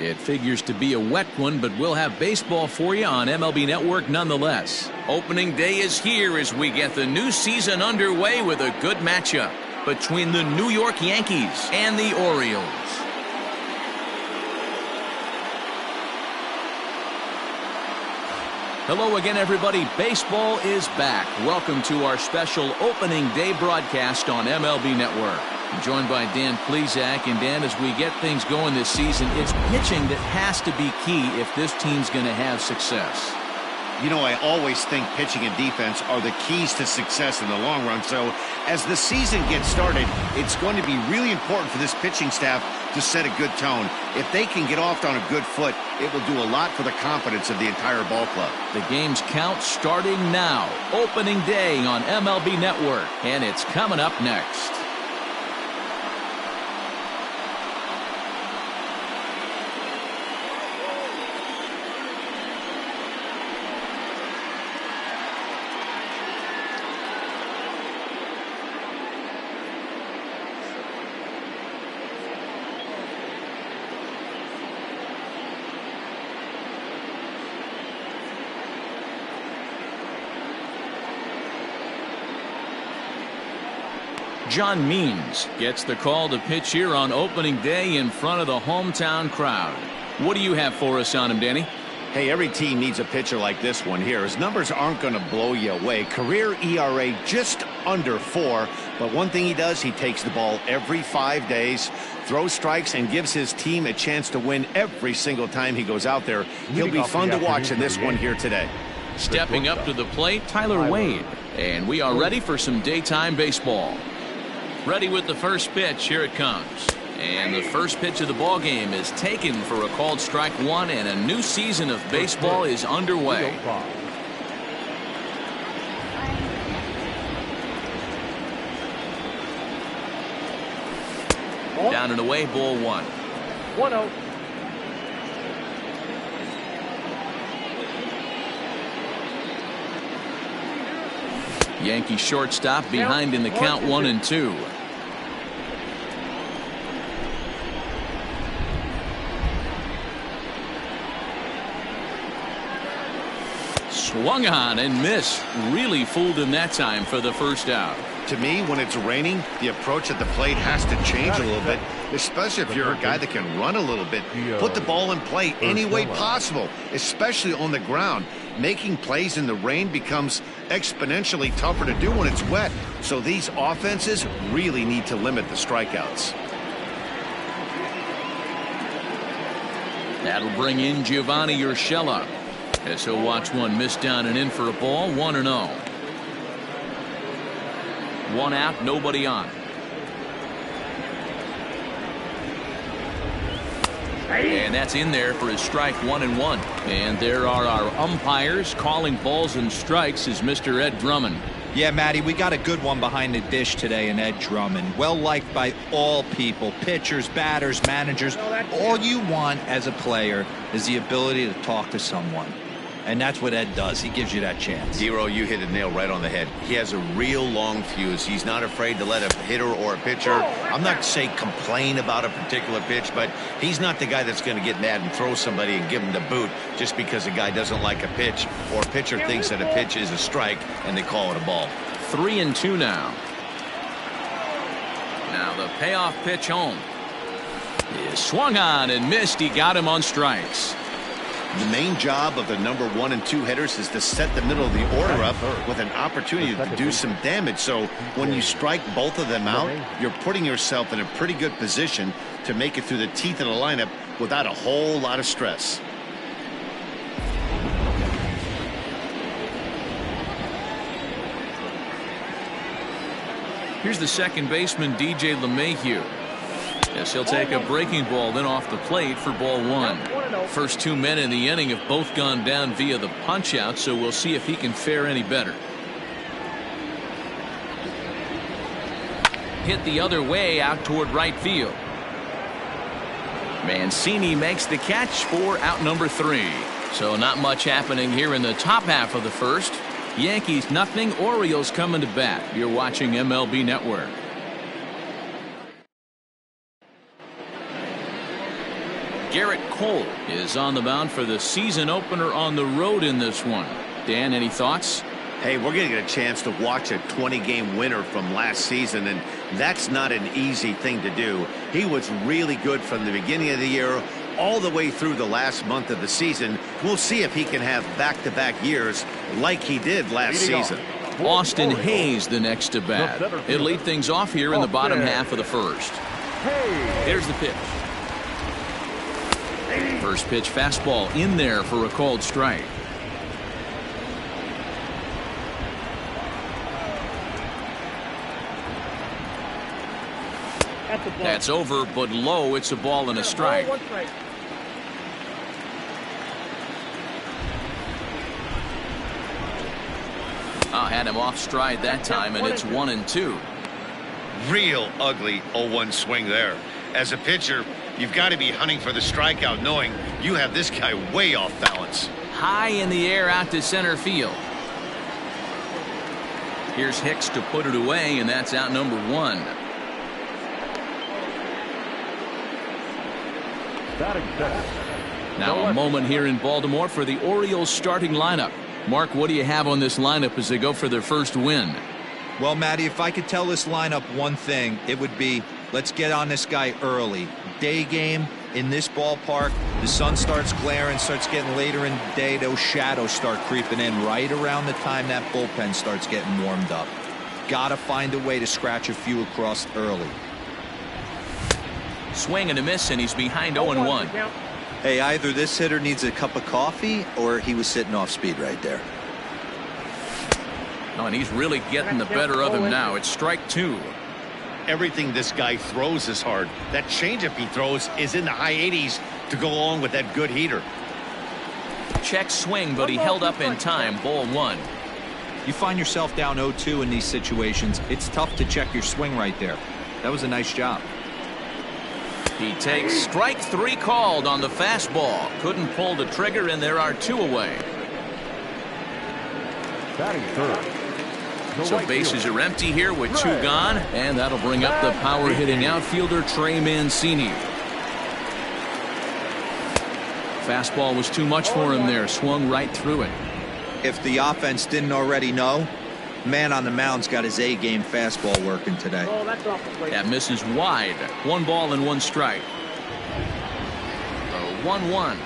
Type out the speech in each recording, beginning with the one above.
It figures to be a wet one, but we'll have baseball for you on MLB Network nonetheless. Opening day is here as we get the new season underway with a good matchup between the New York Yankees and the Orioles. Hello again, everybody. Baseball is back. Welcome to our special opening day broadcast on MLB Network. I'm joined by Dan Plesac. And Dan, as we get things going this season, it's pitching that has to be key if this team's going to have success. You know, I always think pitching and defense are the keys to success in the long run. So as the season gets started, it's going to be really important for this pitching staff to set a good tone. If they can get off on a good foot, it will do a lot for the confidence of the entire ball club. The game's count starting now. Opening day on MLB Network, and it's coming up next. John Means gets the call to pitch here on opening day in front of the hometown crowd. What do you have for us on him, Danny? Hey, every team needs a pitcher like this one here. His numbers aren't going to blow you away. Career ERA just under 4. But one thing he does, he takes the ball every 5 days, throws strikes, and gives his team a chance to win every single time he goes out there. He'll be fun to watch in this one here today. Stepping up to the plate, Tyler Wade. And we are ready for some daytime baseball. Ready with the first pitch. Here it comes. And the first pitch of the ball game is taken for a called strike one, and a new season of baseball is underway. Down and away, ball 1. 1-0. Yankee shortstop behind in the count 1-2. Swung on and missed. Really fooled him that time for the first out. To me, when it's raining, the approach at the plate has to change a little bit, especially if you're a guy that can run a little bit. Put the ball in play any way possible, especially on the ground. Making plays in the rain becomes exponentially tougher to do when it's wet. So these offenses really need to limit the strikeouts. That'll bring in Giovanni Urshela, as he'll watch one miss down and in for a ball. 1-0. 1 out, nobody on. And that's in there for his strike 1-1. And there are our umpires calling balls and strikes is Mr. Ed Drummond. Yeah, Matty, we got a good one behind the dish today in Ed Drummond. Well liked by all people, pitchers, batters, managers. All you want as a player is the ability to talk to someone. And that's what Ed does. He gives you that chance. Zero, you hit a nail right on the head. He has a real long fuse. He's not afraid to let a hitter or a pitcher, I'm not saying complain about a particular pitch, but he's not the guy that's going to get mad and throw somebody and give him the boot just because a guy doesn't like a pitch or a pitcher thinks that a pitch is a strike and they call it a ball. 3-2 now. Now the payoff pitch home. He swung on and missed. He got him on strikes. The main job of the number 1 and 2 hitters is to set the middle of the order up with an opportunity to do some damage. So when you strike both of them out, you're putting yourself in a pretty good position to make it through the teeth of the lineup without a whole lot of stress. Here's the second baseman, DJ LeMahieu. Yes, he'll take a breaking ball then off the plate for ball 1. First 2 men in the inning have both gone down via the punch out, so we'll see if he can fare any better. Hit the other way out toward right field. Mancini makes the catch for out number 3. So not much happening here in the top half of the first. Yankees nothing, Orioles coming to bat. You're watching MLB Network. Garrett Cole is on the mound for the season opener on the road in this one. Dan, any thoughts? Hey, we're going to get a chance to watch a 20-game winner from last season, and that's not an easy thing to do. He was really good from the beginning of the year all the way through the last month of the season. We'll see if he can have back-to-back years like he did last season. Austin Hayes the next to bat. It'll lead things off here in the bottom half of the first. Here's the pitch. First pitch fastball in there for a called strike. That's over, but low. It's a ball and a strike. Had him off stride that time, and it's 1-2. Real ugly 0-1 swing there. As a pitcher, you've got to be hunting for the strikeout, knowing you have this guy way off balance. High in the air out to center field. Here's Hicks to put it away, and that's out number 1. Now a moment here in Baltimore for the Orioles starting lineup. Mark, what do you have on this lineup as they go for their first win? Well, Matty, if I could tell this lineup one thing, it would be let's get on this guy early. Day game in this ballpark, the sun starts glaring, starts getting later in the day, those shadows start creeping in right around the time that bullpen starts getting warmed up. Gotta find a way to scratch a few across early. Swing and a miss, and he's behind 0-1. Hey, either this hitter needs a cup of coffee or he was sitting off speed right there. Oh, and he's really getting the better of him now. It's strike 2. Everything this guy throws is hard. That changeup he throws is in the high 80s to go along with that good heater. Check swing, but he held up in time. Ball 1. You find yourself down 0-2 in these situations. It's tough to check your swing right there. That was a nice job. He takes strike 3 called on the fastball. Couldn't pull the trigger, and there are 2 away. Batting third. So bases are empty here with 2 gone, and that'll bring up the power-hitting outfielder Trey Mancini. Fastball was too much for him there. Swung right through it. If the offense didn't already know, man on the mound's got his A-game fastball working today. That misses wide. 1 ball and 1 strike. 1-1.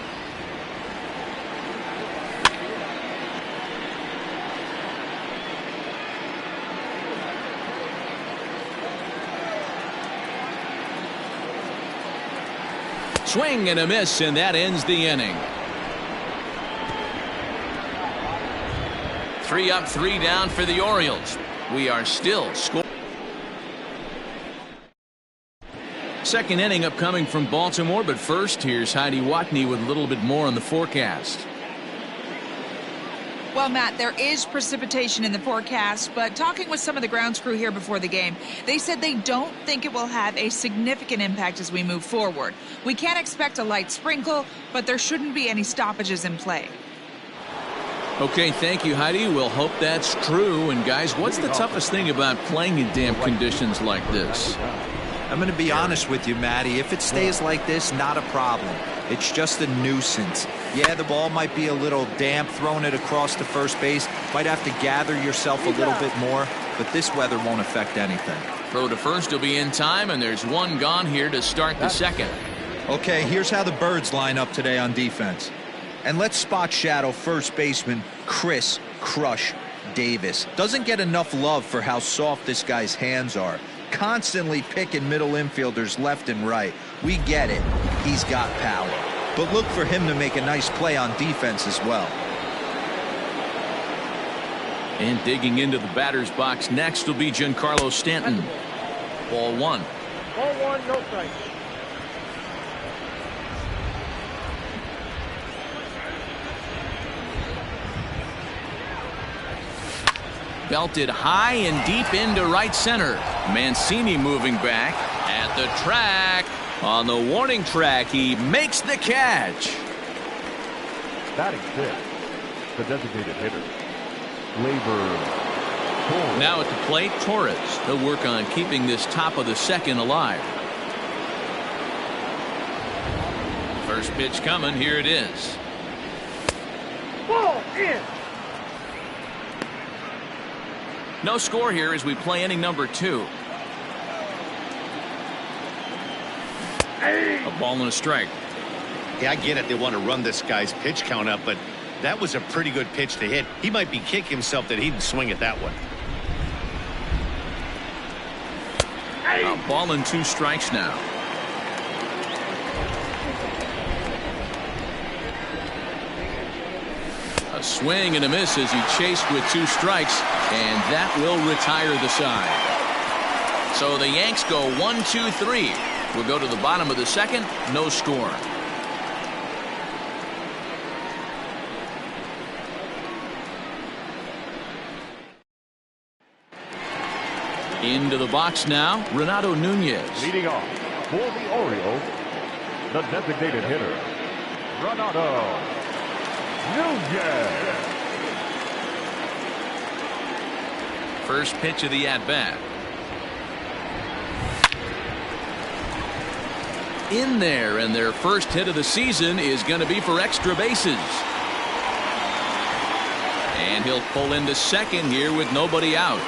Swing and a miss, and that ends the inning. 3 up, 3 down for the Orioles. We are still scoring. Second inning upcoming from Baltimore, but first here's Heidi Watney with a little bit more on the forecast. Well, Matt, there is precipitation in the forecast, but talking with some of the grounds crew here before the game, they said they don't think it will have a significant impact as we move forward. We can't expect a light sprinkle, but there shouldn't be any stoppages in play. Okay, thank you, Heidi. We'll hope that's true. And guys, what's the toughest thing about playing in damp conditions like this? I'm going to be honest with you, Matty. If it stays like this, not a problem. It's just a nuisance. Yeah, the ball might be a little damp, throwing it across to first base. Might have to gather yourself a little bit more, but this weather won't affect anything. Throw to first will be in time, and there's 1 gone here to start the second. Okay, here's how the Birds line up today on defense. And let's spot shadow first baseman Chris Crush Davis. Doesn't get enough love for how soft this guy's hands are. Constantly picking middle infielders left and right. We get it. He's got power. But look for him to make a nice play on defense as well. And digging into the batter's box next will be Giancarlo Stanton. Ball 1. Ball 1, no strike. Belted high and deep into right center. Mancini moving back at the track. On the warning track, he makes the catch. Batting fifth, the designated hitter, Torres. Now at the plate, Torres. He'll work on keeping this top of the second alive. First pitch coming. Here it is. Ball in. No score here as we play inning number 2. A ball and a strike. Yeah, I get it. They want to run this guy's pitch count up, but that was a pretty good pitch to hit. He might be kicking himself that he didn't swing it that way. A ball and 2 strikes now. A swing and a miss as he chased with 2 strikes, and that will retire the side. So the Yanks go 1-2-3. We'll go to the bottom of the second. No score. Into the box now, Renato Nunez. Leading off for the Orioles, the designated hitter, Renato Nunez. First pitch of the at-bat. In there, and their first hit of the season is going to be for extra bases. And he'll pull into second here with nobody out.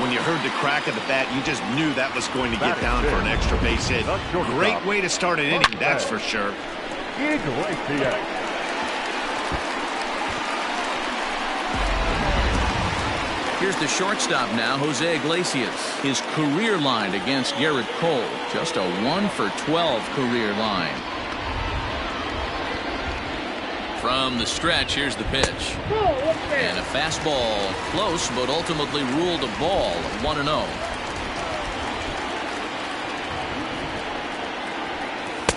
When you heard the crack of the bat, you just knew that was going to get down for an extra base hit. Great way to start an inning, that's for sure. Here's the shortstop now, Jose Iglesias. His career line against Garrett Cole. Just a 1-for-12 career line. From the stretch, here's the pitch. And a fastball close, but ultimately ruled a ball, 1-0.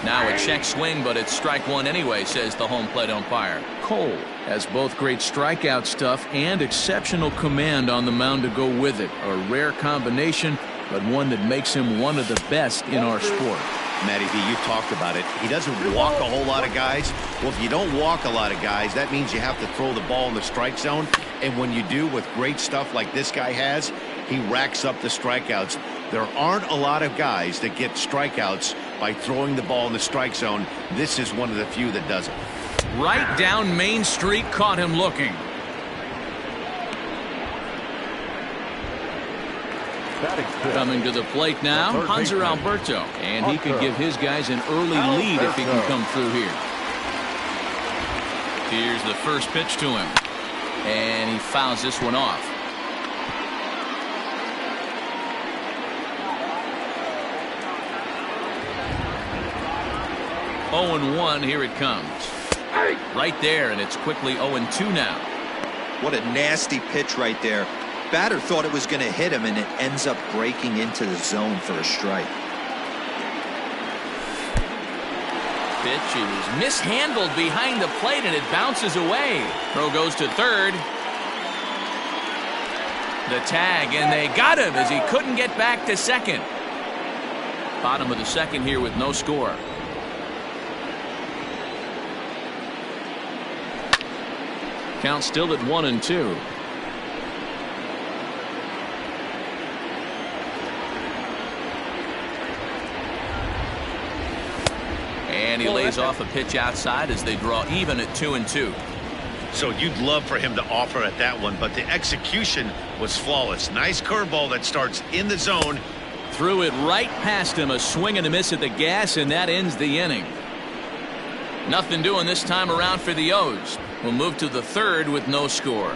Now a check swing, but it's strike 1 anyway, says the home plate umpire. Cole has both great strikeout stuff and exceptional command on the mound to go with it. A rare combination, but one that makes him one of the best in our sport. Matty V, you talked about it. He doesn't walk a whole lot of guys. Well, if you don't walk a lot of guys, that means you have to throw the ball in the strike zone. And when you do, with great stuff like this guy has, he racks up the strikeouts. There aren't a lot of guys that get strikeouts by throwing the ball in the strike zone. This is one of the few that does it. Right down Main Street, caught him looking. Coming to the plate now, Hanser Alberto. And he could give his guys an early lead if he can come through here. Here's the first pitch to him. And he fouls this one off. Oh, 0-1, here it comes. Right there, and it's quickly 0-2 now. What a nasty pitch right there. Batter thought it was going to hit him, and it ends up breaking into the zone for a strike. Pitch is mishandled behind the plate, and it bounces away. Throw goes to third. The tag, and they got him as he couldn't get back to second. Bottom of the second here with no score. Count still at 1-2. And he lays off a pitch outside as they draw even at 2-2. So you'd love for him to offer at that one, but the execution was flawless. Nice curveball that starts in the zone. Threw it right past him, a swing and a miss at the gas, and that ends the inning. Nothing doing this time around for the O's. We'll move to the third with no score.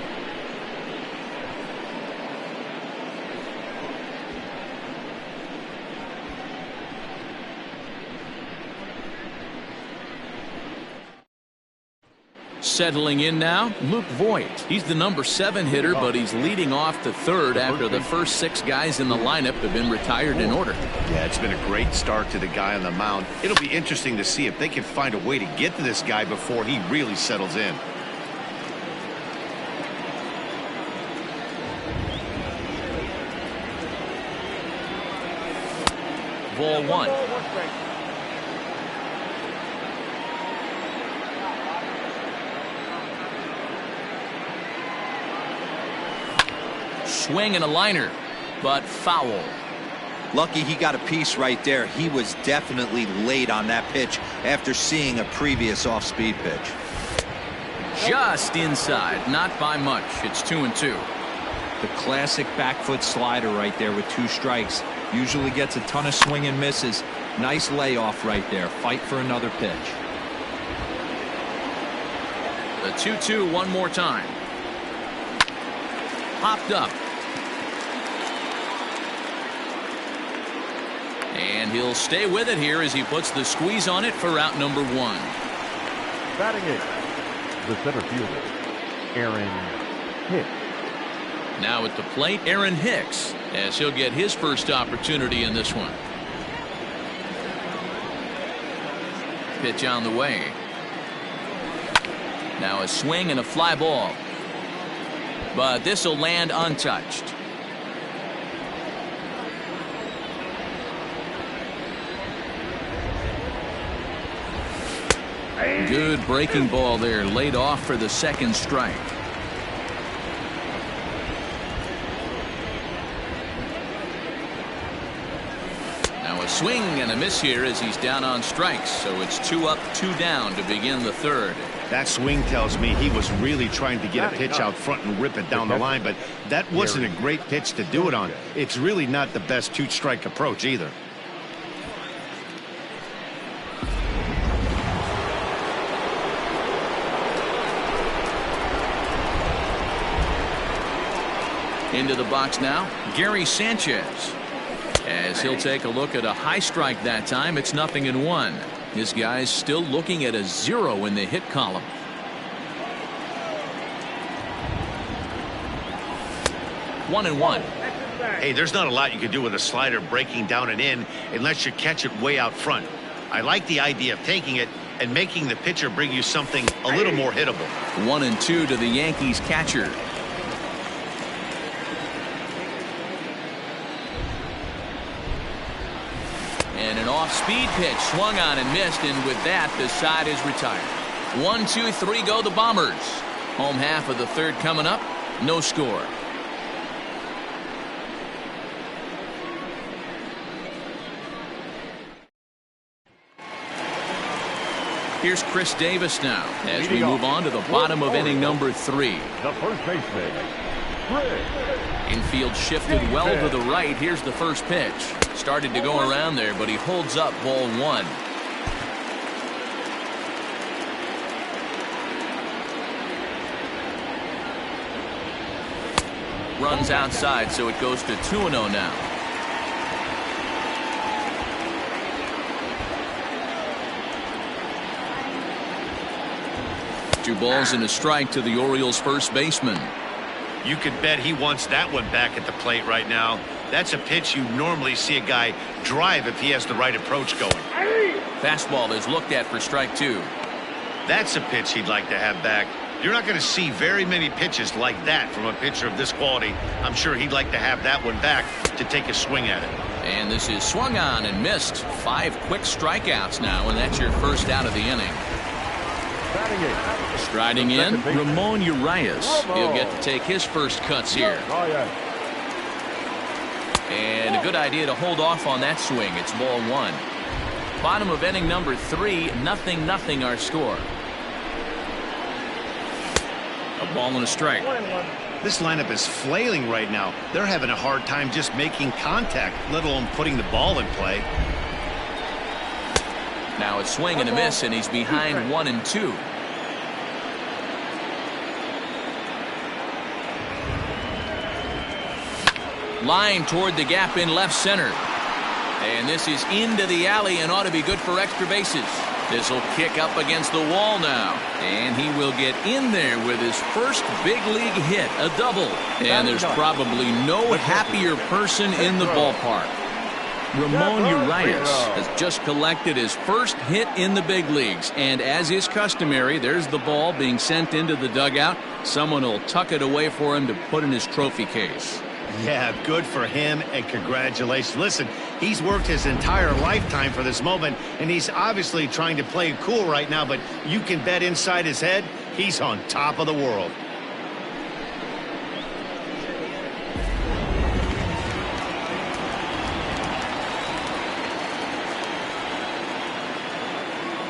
Settling in now, Luke Voigt. He's the number 7 hitter, but he's leading off the third after the first 6 guys in the lineup have been retired in order. Yeah, it's been a great start to the guy on the mound. It'll be interesting to see if they can find a way to get to this guy before he really settles in. Ball 1. Swing and a liner, but foul. Lucky he got a piece right there. He was definitely late on that pitch after seeing a previous off-speed pitch. Just inside, not by much. It's 2-2. The classic back foot slider right there with 2 strikes. Usually gets a ton of swing and misses. Nice layoff right there. Fight for another pitch. The 2-2 one more time. Popped up. And he'll stay with it here as he puts the squeeze on it for out number 1. Batting it, the center fielder, Aaron Hicks. Now at the plate, Aaron Hicks, as he'll get his first opportunity in this one. Pitch on the way. Now a swing and a fly ball. But this will land untouched. Good breaking ball there, laid off for the second strike. Now a swing and a miss here as he's down on strikes, so it's 2 up, 2 down to begin the third. That swing tells me he was really trying to get a pitch out front and rip it down the line, but that wasn't a great pitch to do it on. It's really not the best 2-strike approach either. Into the box now, Gary Sanchez. As he'll take a look at a high strike that time, it's 0-1. This guy's still looking at a 0 in the hit column. One and one. Hey, there's not a lot you can do with a slider breaking down and in unless you catch it way out front. I like the idea of taking it and making the pitcher bring you something a little more hittable. 1-2 to the Yankees catcher. And an off-speed pitch swung on and missed, and with that the side is retired. 1, 2, 3 go the Bombers. Home half of the third coming up. No score. Here's Chris Davis now as we move on to the bottom of inning number 3. The first baseman, Chris. Infield shifted well to the right. Here's the first pitch. Started to go around there, but he holds up ball 1. Runs outside, so it goes to 2-0 now. Two balls and a strike to the Orioles first baseman. You could bet he wants that one back at the plate right now. That's a pitch you normally see a guy drive if he has the right approach going. Fastball is looked at for strike 2. That's a pitch he'd like to have back. You're not going to see very many pitches like that from a pitcher of this quality. I'm sure he'd like to have that one back to take a swing at it. And this is swung on and missed. 5 quick strikeouts now, and that's your first out of the inning. Striding in, Ramon Urias. He'll get to take his first cuts here. And a good idea to hold off on that swing. It's ball 1. Bottom of inning number 3, 0-0 our score. A ball and a strike. This lineup is flailing right now. They're having a hard time just making contact, let alone putting the ball in play. Now a swing and a miss, and he's behind 1-2. Line toward the gap in left center. And this is into the alley and ought to be good for extra bases. This will kick up against the wall now. And he will get in there with his first big league hit, a double. And there's probably no happier person in the ballpark. Ramon Urias has just collected his first hit in the big leagues, and as is customary, there's the ball being sent into the dugout. Someone will tuck it away for him to put in his trophy case. Yeah, good for him, and congratulations. Listen, he's worked his entire lifetime for this moment, and he's obviously trying to play it cool right now, but you can bet inside his head, he's on top of the world.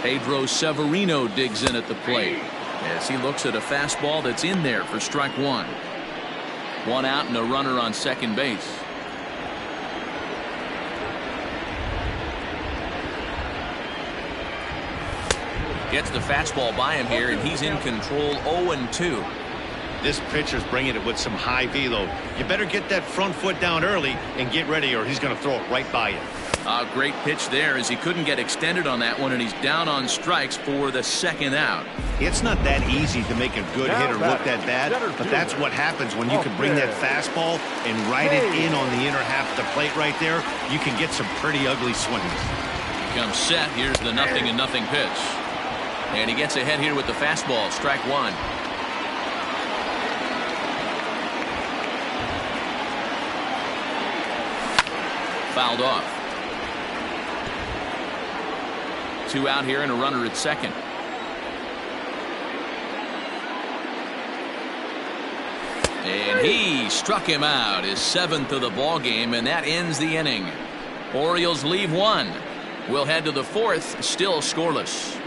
Pedro Severino digs in at the plate as he looks at a fastball that's in there for strike one. One out and a runner on second base. Gets the fastball by him here, and he's in control. 0-2. This pitcher's bringing it with some high velo. You better get that front foot down early and get ready, or he's going to throw it right by you. A great pitch there as he couldn't get extended on that one, and he's down on strikes for the second out. It's not that easy to make a good hitter look that bad, but that's what happens when you can bring that fastball and ride it in on the inner half of the plate right there. You can get some pretty ugly swings. Comes set. Here's the 0-0 pitch. And he gets ahead here with the fastball. Strike one. Fouled off. 2 out here and a runner at second. And he struck him out, his 7th of the ball game, and that ends the inning. Orioles leave 1. We'll head to the 4th, still scoreless.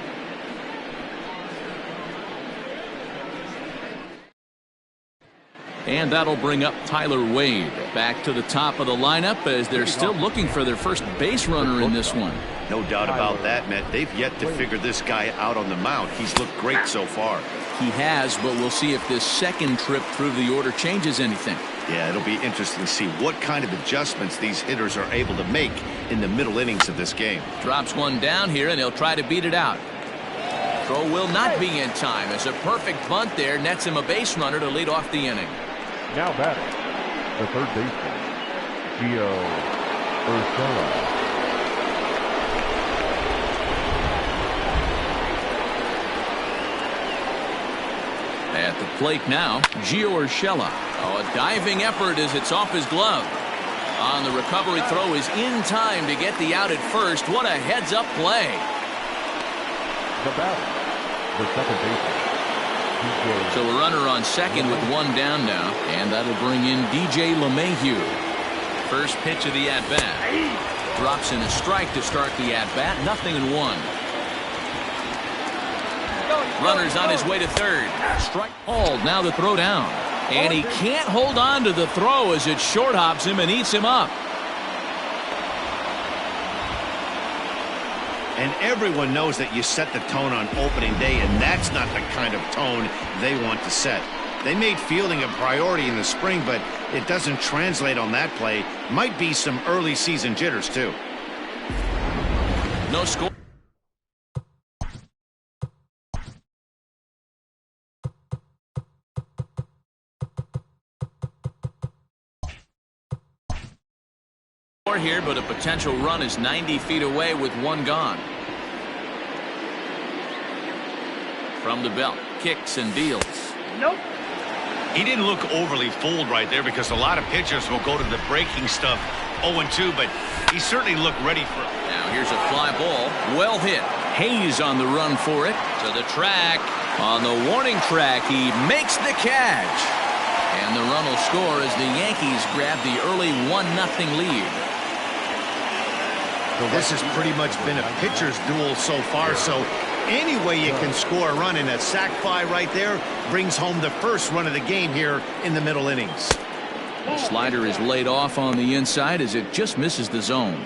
And that'll bring up Tyler Wade back to the top of the lineup as they're still looking for their first base runner in this one. No doubt about that, Matt. They've yet to figure this guy out on the mound. He's looked great so far. He has, but we'll see if this second trip through the order changes anything. Yeah, it'll be interesting to see what kind of adjustments these hitters are able to make in the middle innings of this game. Drops one down here, and he'll try to beat it out. Throw will not be in time as a perfect bunt there nets him a base runner to lead off the inning. Now batting, the third baseman, Gio Urshela. At the plate now, Gio Urshela. Oh, a diving effort as it's off his glove. On the recovery throw is in time to get the out at first. What a heads-up play. The batter, the second baseman. So a runner on second with 1 down now, and that'll bring in DJ LeMahieu. First pitch of the at-bat. Drops in a strike to start the at-bat. 0-1. Runner's on his way to third. Strike called. Now the throw down. And he can't hold on to the throw as it short hops him and eats him up. And everyone knows that you set the tone on opening day, and that's not the kind of tone they want to set. They made fielding a priority in the spring, but it doesn't translate on that play. Might be some early season jitters, too. No score. Here, but a potential run is 90 feet away with 1 gone. From the belt, kicks and deals. Nope. He didn't look overly fooled right there because a lot of pitchers will go to the breaking stuff 0-2, but he certainly looked ready for it. Now here's a fly ball, well hit. Hayes on the run for it. To the track. On the warning track, he makes the catch. And the run will score as the Yankees grab the early 1-0 lead. This has pretty much been a pitcher's duel so far, so any way you can score a run, in a sac fly right there brings home the first run of the game here in the middle innings. The slider is laid off on the inside as it just misses the zone.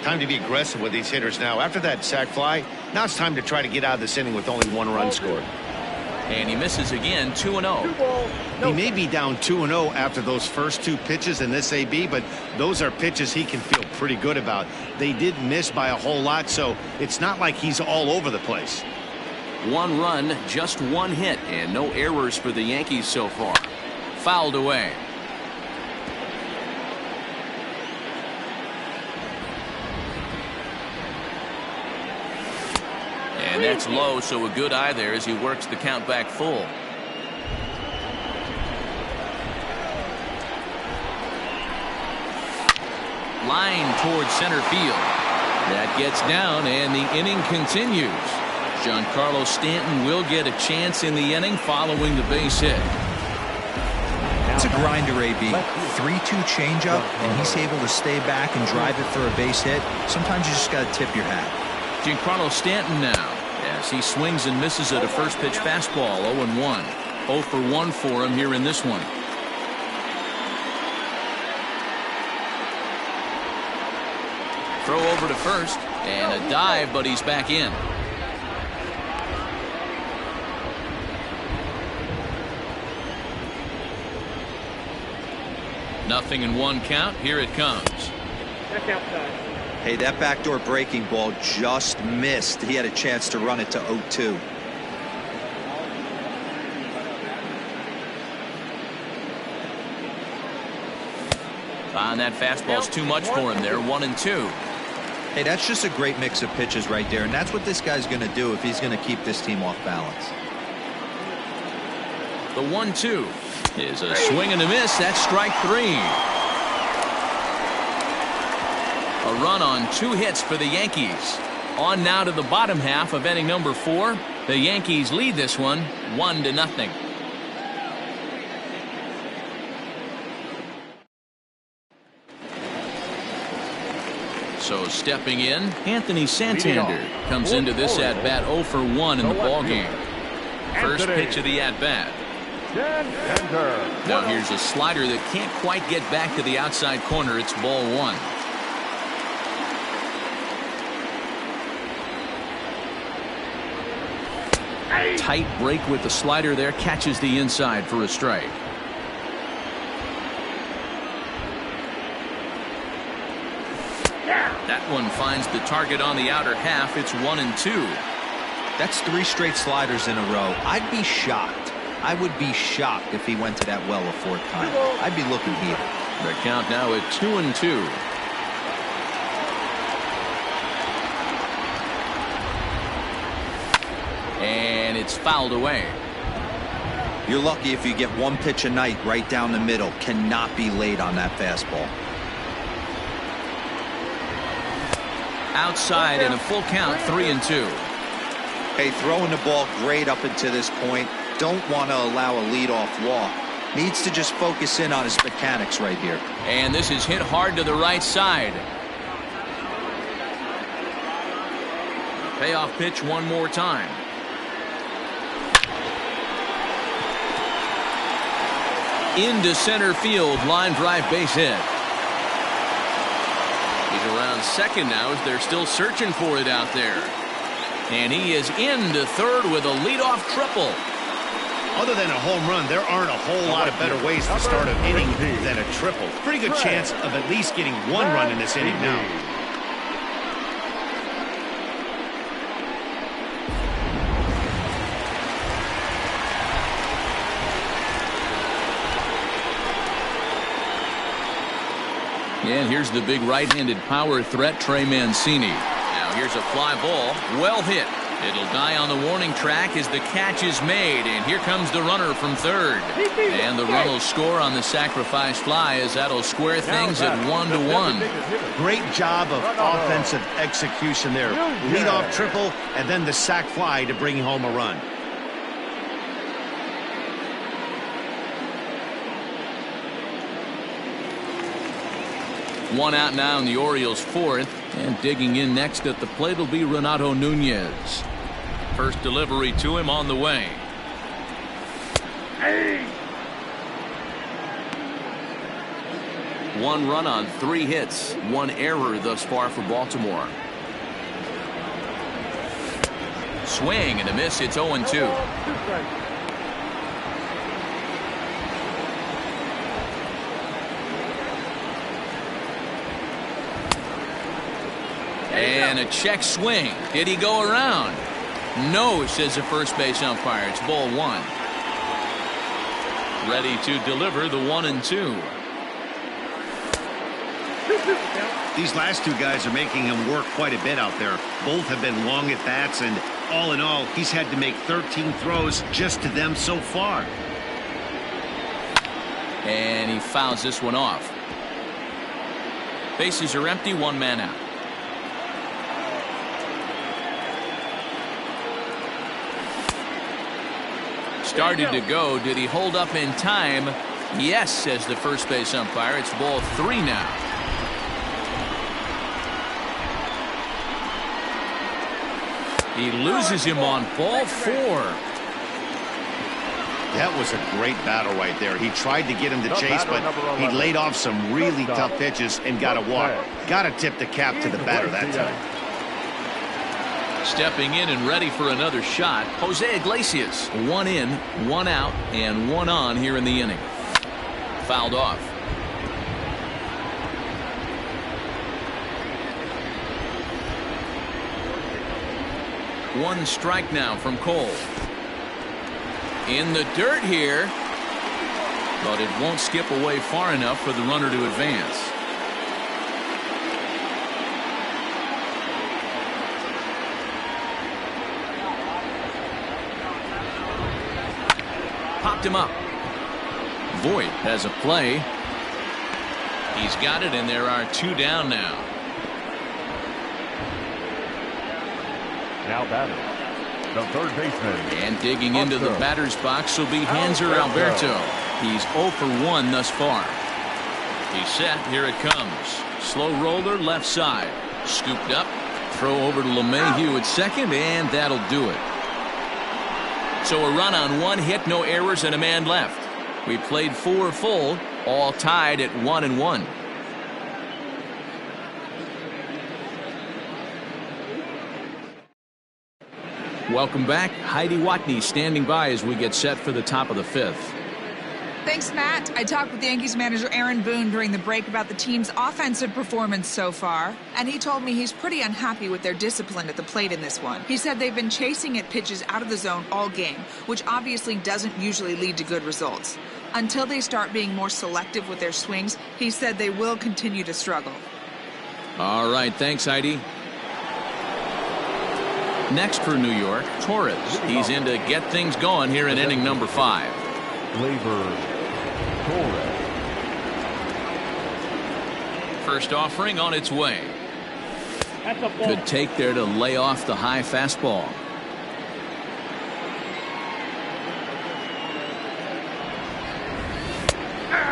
Time to be aggressive with these hitters now. After that sac fly, now it's time to try to get out of this inning with only 1 run scored. And he misses again, 2-0. He may be down 2-0 after those first 2 pitches in this AB, but those are pitches he can feel pretty good about. They did miss by a whole lot, so it's not like he's all over the place. 1 run, just 1 hit, and no errors for the Yankees so far. Fouled away. And that's low, so a good eye there as he works the count back full. Line towards center field. That gets down, and the inning continues. Giancarlo Stanton will get a chance in the inning following the base hit. It's a grinder, AB. 3-2 changeup, and he's able to stay back and drive it for a base hit. Sometimes you just got to tip your hat. Giancarlo Stanton now, as he swings and misses at a first pitch fastball. 0-1. 0 for 1 for him here in this one. Throw over to first, and a dive, but he's back in. Nothing in 1 count. Here it comes. Hey, that backdoor breaking ball just missed. He had a chance to run it to 0-2. And that fastball's too much for him there. 1-2. Hey, that's just a great mix of pitches right there, and that's what this guy's going to do if he's going to keep this team off balance. The 1-2 is a swing and a miss. That's strike 3. A run on 2 hits for the Yankees. On now to the bottom half of inning number 4. The Yankees lead this one 1-0. So stepping in, Anthony Santander comes into this at bat 0 for 1 in the ball game. First pitch of the at bat. Now here's a slider that can't quite get back to the outside corner. It's ball 1. Tight break with the slider there, catches the inside for a strike. That one finds the target on the outer half. It's 1-2. That's 3 straight sliders in a row. I'd be shocked. I would be shocked if he went to that well a 4th time. I'd be looking here. The count now at 2-2. And it's fouled away. You're lucky if you get 1 pitch a night right down the middle. Cannot be late on that fastball. Outside in a full count. 3-2. Hey, throwing the ball great up until this point. Don't want to allow a leadoff walk. Needs to just focus in on his mechanics right here. And this is hit hard to the right side. Payoff pitch one more time. Into center field, line drive base hit. He's around second now as they're still searching for it out there. And he is into third with a leadoff triple. Other than a home run, there aren't a whole lot of better ways to start an inning than a triple. Pretty good chance of at least getting 1 run in this inning now. And here's the big right-handed power threat, Trey Mancini. Now here's a fly ball, well hit. It'll die on the warning track as the catch is made, and here comes the runner from third. And the run will score on the sacrifice fly as that'll square things at 1-1. Great job of offensive execution there. Leadoff triple and then the sac fly to bring home a run. One out now in the Orioles' 4th, and digging in next at the plate will be Renato Nunez. First delivery to him on the way. One run on 3 hits, 1 error thus far for Baltimore. Swing and a miss. It's 0-2. And a check swing. Did he go around? No, says the first base umpire. It's ball 1. Ready to deliver the 1-2. These last 2 guys are making him work quite a bit out there. Both have been long at bats, and all in all, he's had to make 13 throws just to them so far. And he fouls this one off. Bases are empty, 1 man out. Started to go. Did he hold up in time? Yes, says the first base umpire. It's ball 3 now. He loses him on ball 4. That was a great battle right there. He tried to get him to chase, but he laid off some really tough pitches and got a walk. Got to tip the cap to the batter that time. Stepping in and ready for another shot, Jose Iglesias. 1 in, 1 out, and 1 on here in the inning. Fouled off. One strike now from Cole. In the dirt here, but it won't skip away far enough for the runner to advance. Popped him up. Voit has a play. He's got it, and there are 2 down now. Now batting, the third baseman. And digging into the batter's box will be Hanser Alberto. He's 0 for 1 thus far. He's set. Here it comes. Slow roller left side. Scooped up. Throw over to LeMahieu at second, and that'll do it. So a run on 1 hit, no errors, and a man left. We played 4 full, all tied at 1-1. Welcome back. Heidi Watney standing by as we get set for the top of the 5th. Thanks, Matt. I talked with Yankees manager Aaron Boone during the break about the team's offensive performance so far, and he told me he's pretty unhappy with their discipline at the plate in this one. He said they've been chasing at pitches out of the zone all game, which obviously doesn't usually lead to good results. Until they start being more selective with their swings, he said they will continue to struggle. All right, thanks, Heidi. Next for New York, Torres. He's in to get things going here in inning number 5. Gleyber Torres. First offering on its way. Good take there to lay off the high fastball.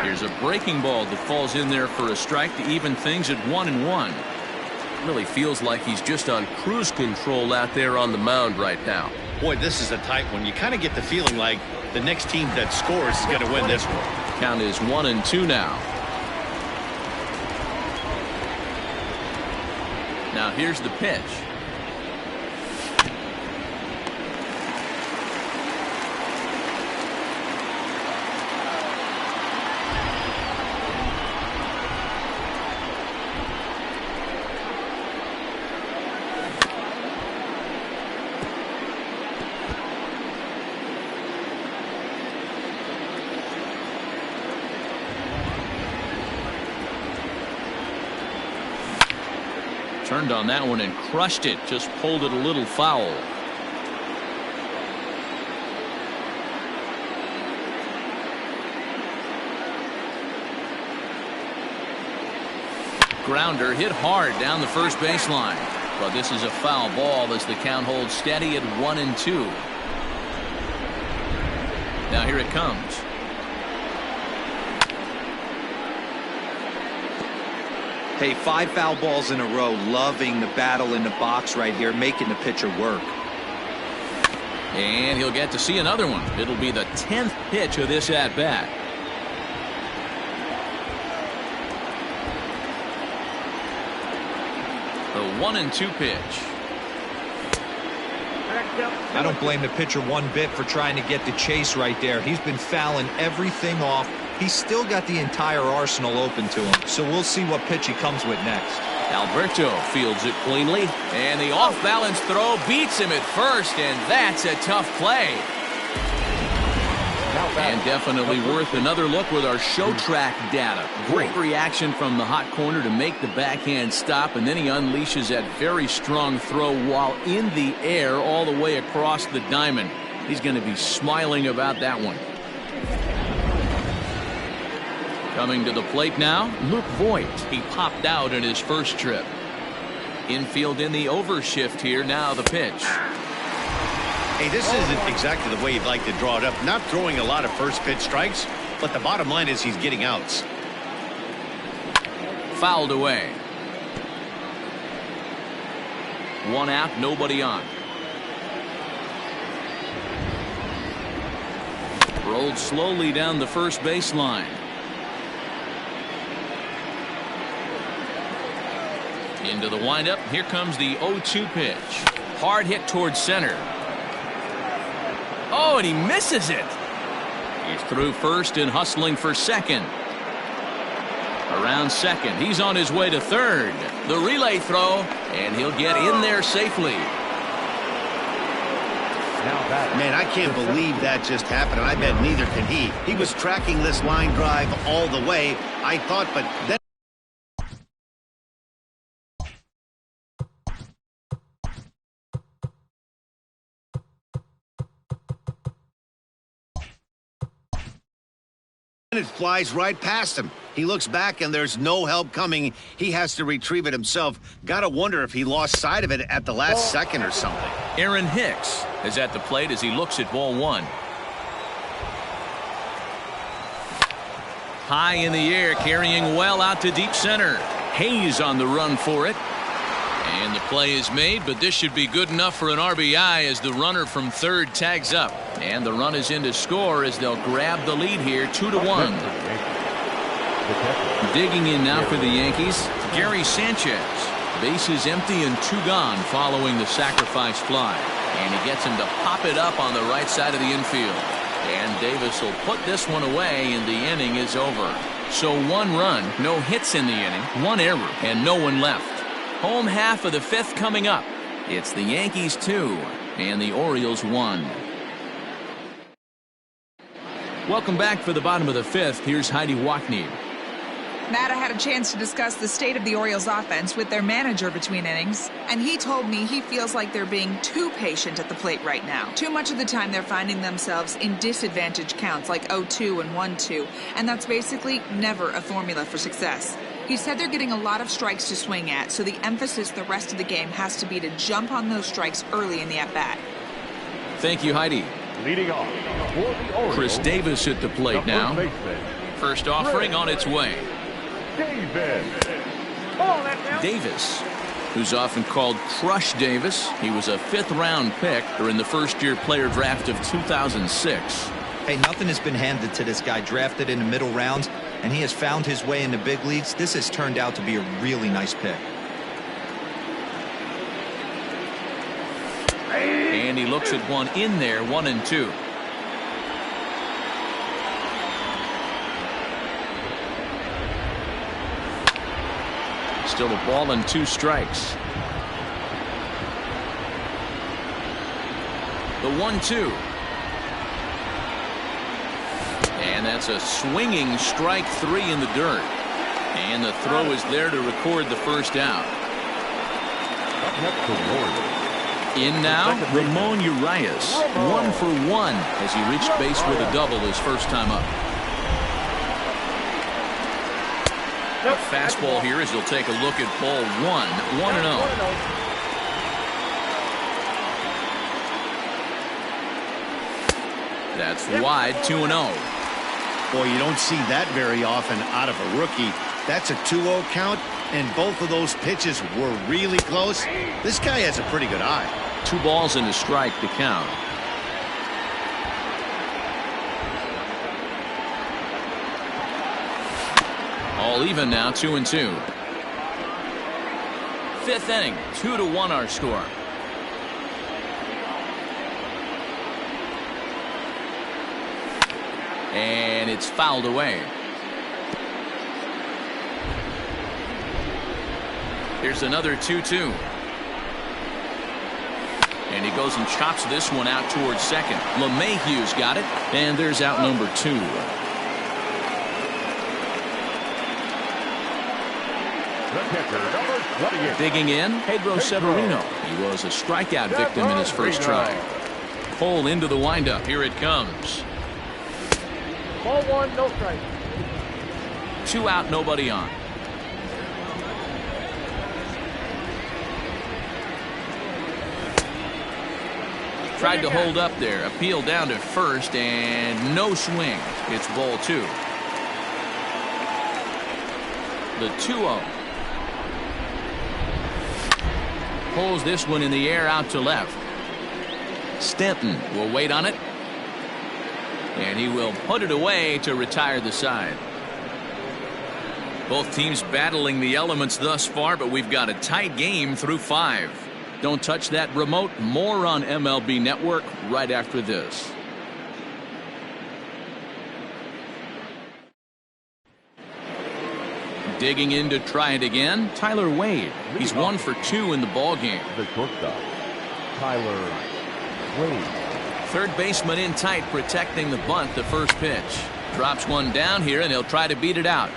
Here's a breaking ball that falls in there for a strike to even things at 1-1. Really feels like he's just on cruise control out there on the mound right now. Boy, this is a tight one. You kind of get the feeling like the next team that scores is going to win this one. Count is 1-2 now. Now here's the pitch. Turned on that one and crushed it. Just pulled it a little foul. Grounder hit hard down the first baseline. But this is a foul ball as the count holds steady at 1-2. Now here it comes. Hey, 5 foul balls in a row. Loving the battle in the box right here, making the pitcher work. And he'll get to see another one. It'll be the 10th pitch of this at-bat. The 1-2 pitch. I don't blame the pitcher one bit for trying to get the chase right there. He's been fouling everything off. He's still got the entire arsenal open to him, so we'll see what pitch he comes with next. Alberto fields it cleanly, and the off-balance throw beats him at first, and that's a tough play. And definitely worth another look with our show track data. Great reaction from the hot corner to make the backhand stop, and then he unleashes that very strong throw while in the air all the way across the diamond. He's going to be smiling about that one. Coming to the plate now, Luke Voit. He popped out in his first trip. Infield in the overshift here. Now the pitch. Hey, this isn't exactly the way you'd like to draw it up. Not throwing a lot of first pitch strikes, but the bottom line is he's getting outs. Fouled away. 1 out, nobody on. Rolled slowly down the first baseline. Into the windup. Here comes the 0-2 pitch. Hard hit towards center. Oh, and he misses it. He's through first and hustling for second. Around second. He's on his way to third. The relay throw, and he'll get in there safely. Man, I can't believe that just happened, and I bet neither can he. He was tracking this line drive all the way, I thought, but then it flies right past him. He looks back and there's no help coming. He has to retrieve it himself. Gotta wonder if he lost sight of it at the last second or something. Aaron Hicks is at the plate as he looks at ball one. High in the air, carrying well out to deep center. Hayes on the run for it. And the play is made, but this should be good enough for an RBI as the runner from third tags up. And the run is in to score as they'll grab the lead here, 2-1. Digging in now for the Yankees, Gary Sanchez. Bases empty and 2 gone following the sacrifice fly. And he gets him to pop it up on the right side of the infield. And Davis will put this one away, and the inning is over. So 1 run, no hits in the inning, 1 error, and no one left. Home half of the 5th coming up. It's the Yankees 2 and the Orioles 1. Welcome back for the bottom of the 5th. Here's Heidi Wackney. Matt, I had a chance to discuss the state of the Orioles offense with their manager between innings, and he told me he feels like they're being too patient at the plate right now. Too much of the time they're finding themselves in disadvantage counts like 0-2 and 1-2, and that's basically never a formula for success. He said they're getting a lot of strikes to swing at, so the emphasis the rest of the game has to be to jump on those strikes early in the at-bat. Thank you, Heidi. Leading off for the Orioles, Chris Davis at the plate now. First offering on its way. Davis, who's often called Crush Davis. He was a 5th-round pick during the first-year player draft of 2006. Hey, nothing has been handed to this guy. Drafted in the middle rounds, and he has found his way in the big leagues. This has turned out to be a really nice pick. And he looks at one in there, 1-2. Still a ball and 2 strikes. The 1-2. And that's a swinging strike 3 in the dirt. And the throw is there to record the first out. In now, Ramon Urias, 1 for 1 as he reached base with a double his first time up. A fastball here as he'll take a look at ball 1, 1-0. That's wide, 2-0. Boy, you don't see that very often out of a rookie. That's a 2-0 count, and both of those pitches were really close. This guy has a pretty good eye. 2 balls and a strike to count. All even now, 2-2. 5th inning, 2-1 our score. And it's fouled away. Here's another 2-2. And he goes and chops this one out towards second. LeMahieu's got it, and there's out number 2. Digging in, Pedro Severino. He was a strikeout victim in his first try. Hole into the windup. Here it comes. Ball 1, no strike. 2 out, nobody on. Tried to hold up there. Appeal down to first, and no swing. It's ball 2. The 2-0. Pulls this one in the air out to left. Stanton will wait on it. And he will put it away to retire the side. Both teams battling the elements thus far, but we've got a tight game through 5. Don't touch that remote. More on MLB Network right after this. Digging in to try it again, Tyler Wade. He's 1 for 2 in the ball game. The shortstop, Tyler Wade. Third baseman in tight, protecting the bunt. The first pitch drops one down here, and he'll try to beat it out.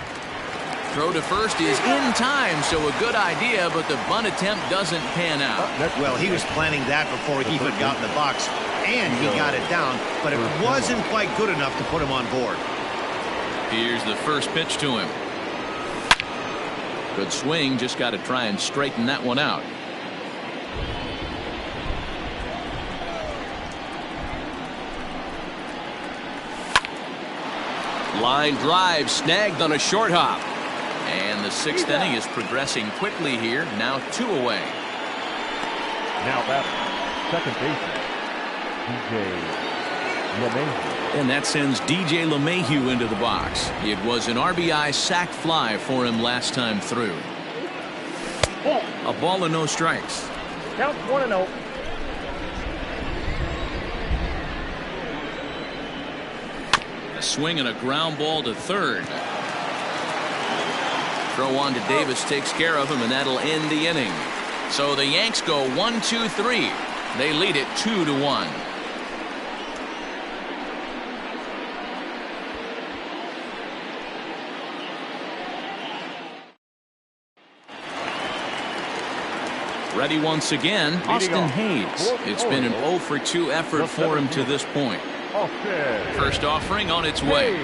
Throw to first is in time, so a good idea, but the bunt attempt doesn't pan out. Well, he was planning that before he even got in the box, and he got it down, but it wasn't quite good enough to put him on board. Here's the first pitch to him. Good swing, just got to try and straighten that one out. Line drive snagged on a short hop. And the 6th inning is progressing quickly here. Now 2 away. Now that second baseman, DJ LeMahieu. And that sends DJ LeMahieu into the box. It was an RBI sac fly for him last time through. A ball and no strikes. Count 1-0. A swing and a ground ball to third. Throw on to Davis takes care of him, and that'll end the inning. So the Yanks go 1-2-3. They lead it 2-1. Ready once again, Austin Hayes. It's been an 0 for 2 effort for him to this point. First offering on its way.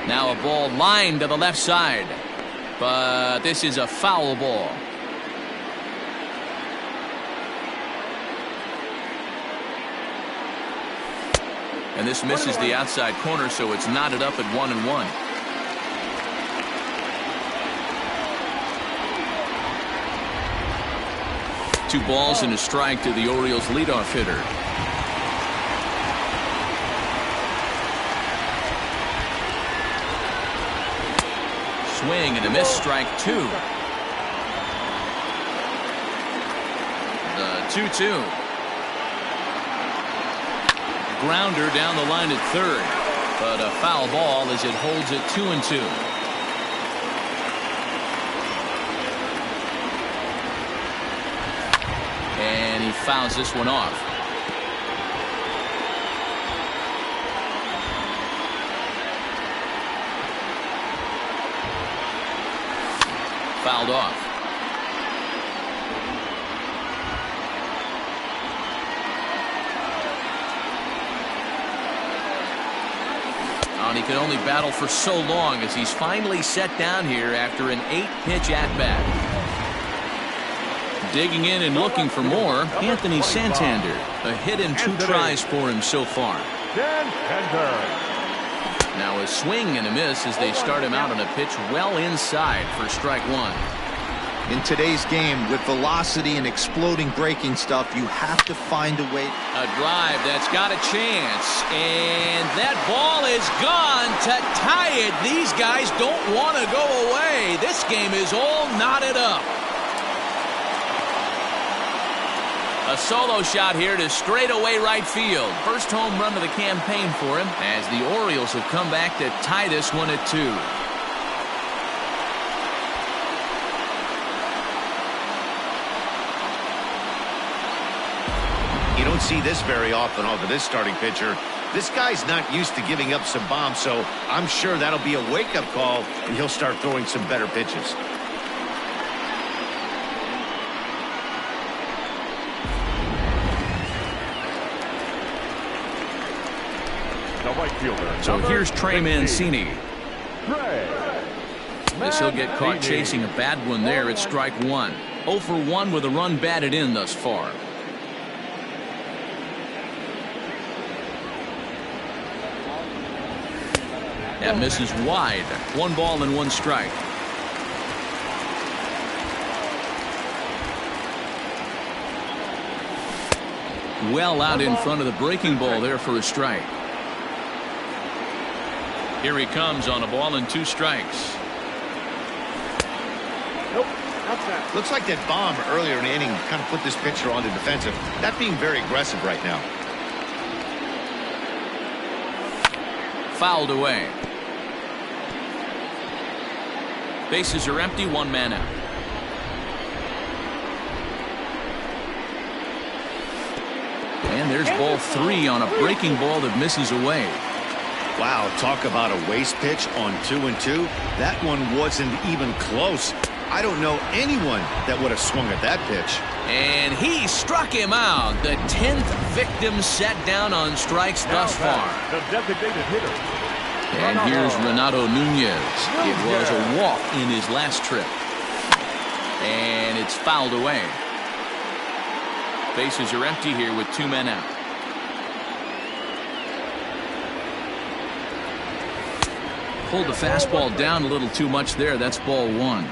Now a ball lined to the left side, but this is a foul ball. And this misses the outside corner, so it's knotted up at 1-1. Two balls and a strike to the Orioles leadoff hitter. Swing and a miss, strike 2. The 2-2. Grounder down the line at third, but a foul ball as it holds it 2-2. And he fouls this one off. Fouled off. And he could only battle for so long as he's finally set down here after an 8-pitch at-bat. Digging in and looking for more, Anthony Santander. A hit and 2 tries for him so far. Now a swing and a miss as they start him out on a pitch well inside for strike 1. In today's game, with velocity and exploding breaking stuff, you have to find a way. A drive that's got a chance, and that ball is gone to tie it. These guys don't want to go away. This game is all knotted up. A solo shot here to straightaway right field. First home run of the campaign for him as the Orioles have come back to tie this one at 2. You don't see this very often off of this starting pitcher. This guy's not used to giving up some bombs, so I'm sure that'll be a wake-up call, and he'll start throwing some better pitches. So here's Trey Mancini. This he'll get caught chasing a bad one there at strike 1. 0 for 1 with a run batted in thus far. That misses wide. 1 ball and 1 strike. Well out in front of the breaking ball there for a strike. Here he comes on a ball and 2 strikes. Nope, not that. Looks like that bomb earlier in the inning kind of put this pitcher on the defensive. Not being very aggressive right now. Fouled away. Bases are empty, 1 man out. And there's ball 3 on a breaking ball that misses away. Wow, talk about a waste pitch on 2-2. That one wasn't even close. I don't know anyone that would have swung at that pitch. And he struck him out. The 10th victim set down on strikes thus far. The designated hitter. And here's Renato Nunez. It was a walk in his last trip. And it's fouled away. Bases are empty here with 2 men out. Pulled the fastball down a little too much there. That's ball 1.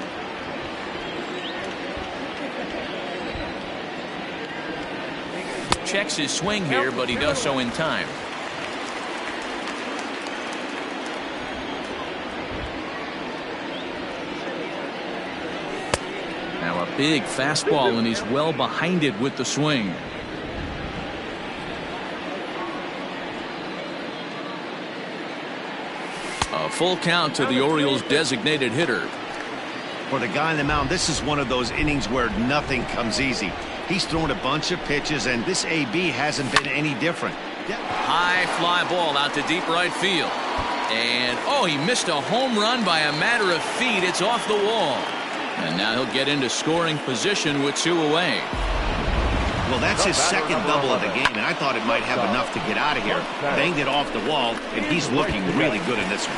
Checks his swing here, but he does so in time. Now a big fastball, and he's well behind it with the swing. A full count to the Orioles' designated hitter. For the guy on the mound, this is one of those innings where nothing comes easy. He's thrown a bunch of pitches, and this AB hasn't been any different. High fly ball out to deep right field. And, oh, he missed a home run by a matter of feet. It's off the wall. And now he'll get into scoring position with 2 away. Well, that's his second double of the game, and I thought it might have enough to get out of here. Banged it off the wall, and he's looking really good in this one.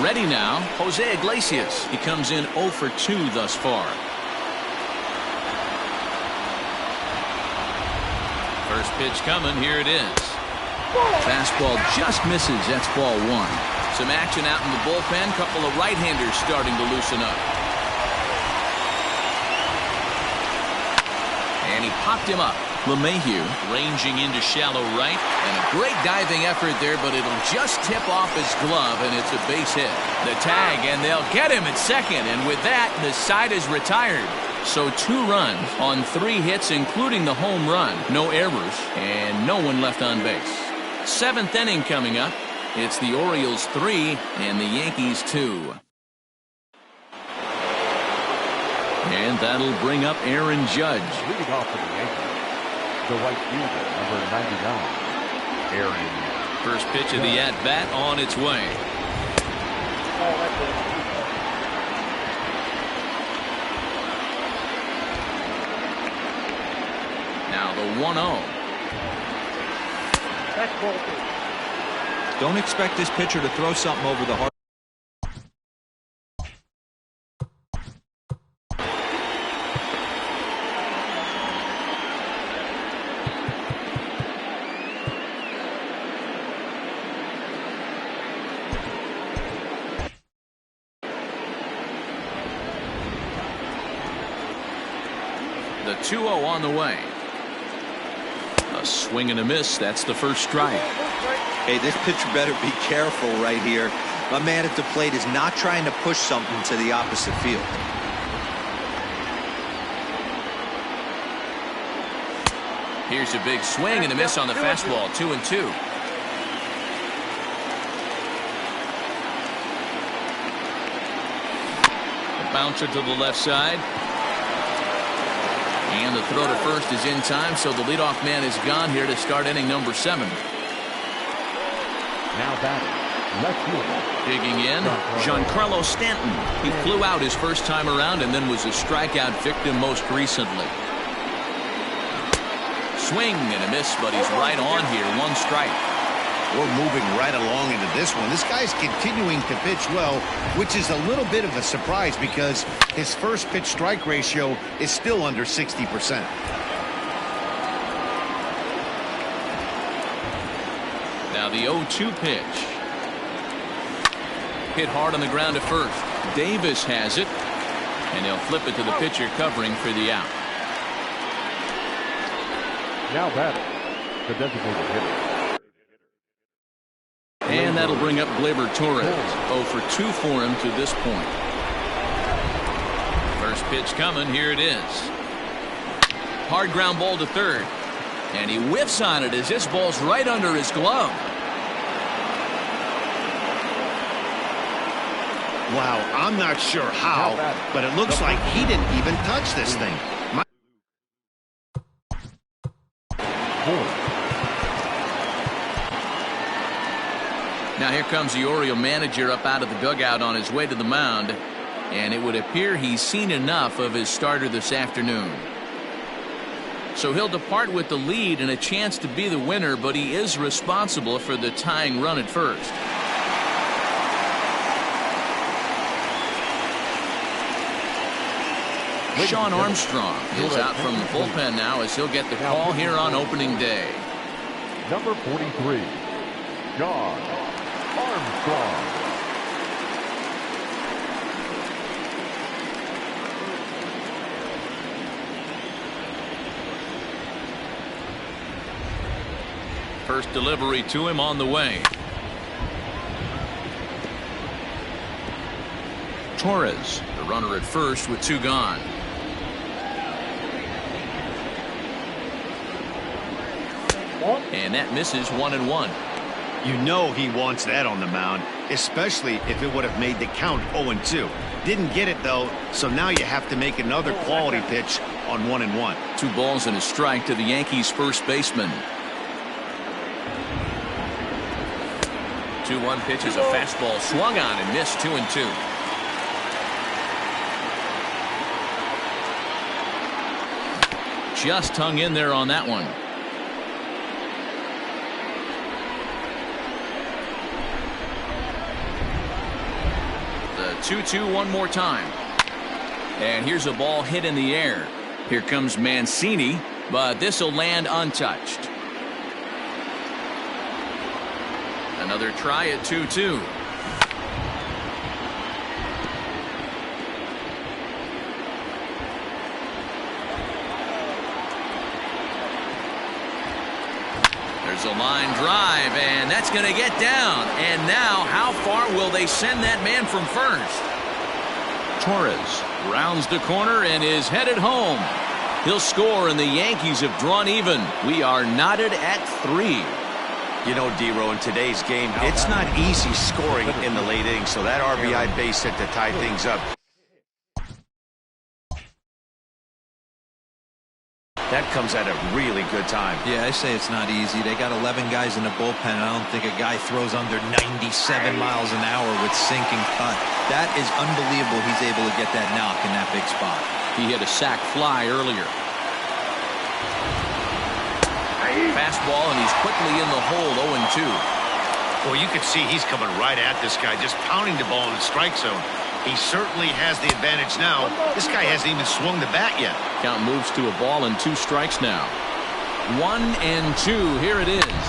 Ready now, Jose Iglesias. He comes in 0 for 2 thus far. First pitch coming, here it is. Fastball just misses, that's ball 1. Some action out in the bullpen, couple of right-handers starting to loosen up. And he popped him up. LeMahieu ranging into shallow right, and a great diving effort there, but it'll just tip off his glove, and it's a base hit. The tag, and they'll get him at second, and with that, the side is retired. So 2 runs on 3 hits, including the home run. No errors, and no one left on base. 7th inning coming up. It's the Orioles 3 and the Yankees 2. And that'll bring up Aaron Judge. Leading off for the Yankees, the right fielder, number 99, Aaron. First pitch of the at-bat on its way. Now the 1-0. Don't expect this pitcher to throw something over the heart. The 2-0 on the way. A swing and a miss. That's the first strike. Hey, this pitcher better be careful right here. My man at the plate is not trying to push something to the opposite field. Here's a big swing and a miss on the fastball. 2-2. A bouncer to the left side. And the throw to first is in time, so the leadoff man is gone here to start inning number 7. Now batting, left fielder. Digging in, Giancarlo Stanton. He flew out his first time around and then was a strikeout victim most recently. Swing and a miss, but he's right on here. 1 strike. We're moving right along into this one. This guy's continuing to pitch well, which is a little bit of a surprise because his first pitch strike ratio is still under 60%. Now the 0-2 pitch. Hit hard on the ground at first. Davis has it. And they'll flip it to the pitcher covering for the out. Now batting, the designated hitter. And that'll bring up Gleyber Torres. 0 for 2 for him to this point. First pitch coming. Here it is. Hard ground ball to third. And he whiffs on it as this ball's right under his glove. Wow, I'm not sure how, but it looks like he didn't even touch this thing. Now here comes the Oriole manager up out of the dugout on his way to the mound. And it would appear he's seen enough of his starter this afternoon. So he'll depart with the lead and a chance to be the winner, but he is responsible for the tying run at first. Sean Armstrong is out from the bullpen now as he'll get the call here on opening day. Number 43, Sean Armstrong. First delivery to him on the way. Torres, the runner at first with 2 gone. And that misses 1-1. You know he wants that on the mound, especially if it would have made the count 0-2. Didn't get it though, so now you have to make another quality pitch on 1-1. 2 balls and a strike to the Yankees first baseman. 2-1 pitch is a fastball swung on and missed 2-2. Just hung in there on that one. The 2-2 one more time. And here's a ball hit in the air. Here comes Mancini, but this will land untouched. Another try at 2-2. There's a line drive, and that's going to get down. And now, how far will they send that man from first? Torres rounds the corner and is headed home. He'll score, and the Yankees have drawn even. We are knotted at 3. You know, D-Row, in today's game, it's not easy scoring in the late innings, so that RBI base hit to tie things up. That comes at a really good time. Yeah, I say it's not easy. They got 11 guys in the bullpen. I don't think a guy throws under 97 miles an hour with sinking cut. That is unbelievable he's able to get that knock in that big spot. He hit a sac fly earlier. Fastball, and he's quickly in the hole, 0-2. Well, you can see he's coming right at this guy, just pounding the ball in the strike zone. He certainly has the advantage now. This guy hasn't even swung the bat yet. Count moves to a ball and 2 strikes now. 1-2. Here it is.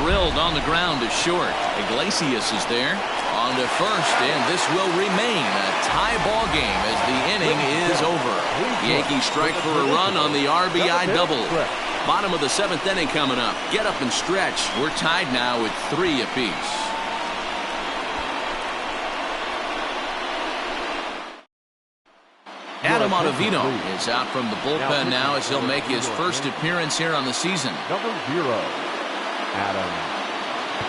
Drilled on the ground to short. Iglesias is there. On to first, and this will remain a tie ball game as the inning is over. Yankees strike for a run on the RBI double. Bottom of the 7th inning coming up. Get up and stretch. We're tied now at 3 apiece. Adam Ottavino is out from the bullpen now as he'll make his first appearance here on the season. Number 0, Adam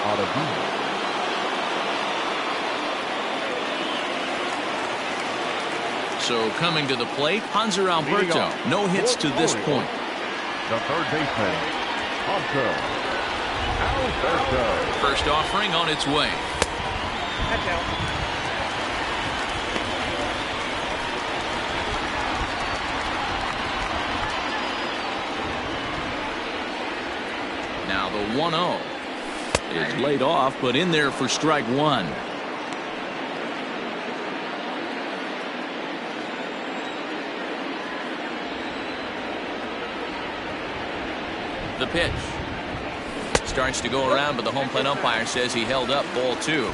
Ottavino. So coming to the plate, Hanser Alberto. No hits to this point. The third baseman, Hanser Alberto. First offering on its way. Now the 1-0 is laid off, but in there for strike 1. The pitch starts to go around, but the home plate umpire says he held up, ball 2.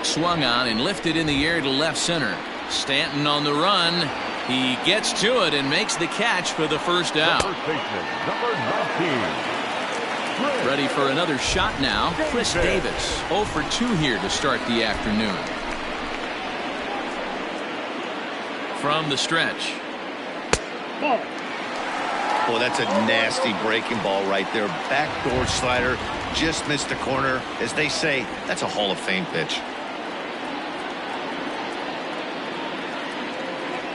swung on and lifted in the air to left center. Stanton on the run. He gets to it and makes the catch for the first out. First baseman, number 19. Ready for another shot now. Chris Davis, 0 for 2 here to start the afternoon. From the stretch. Well, that's a nasty breaking ball right there. Backdoor slider, just missed the corner. As they say, that's a Hall of Fame pitch.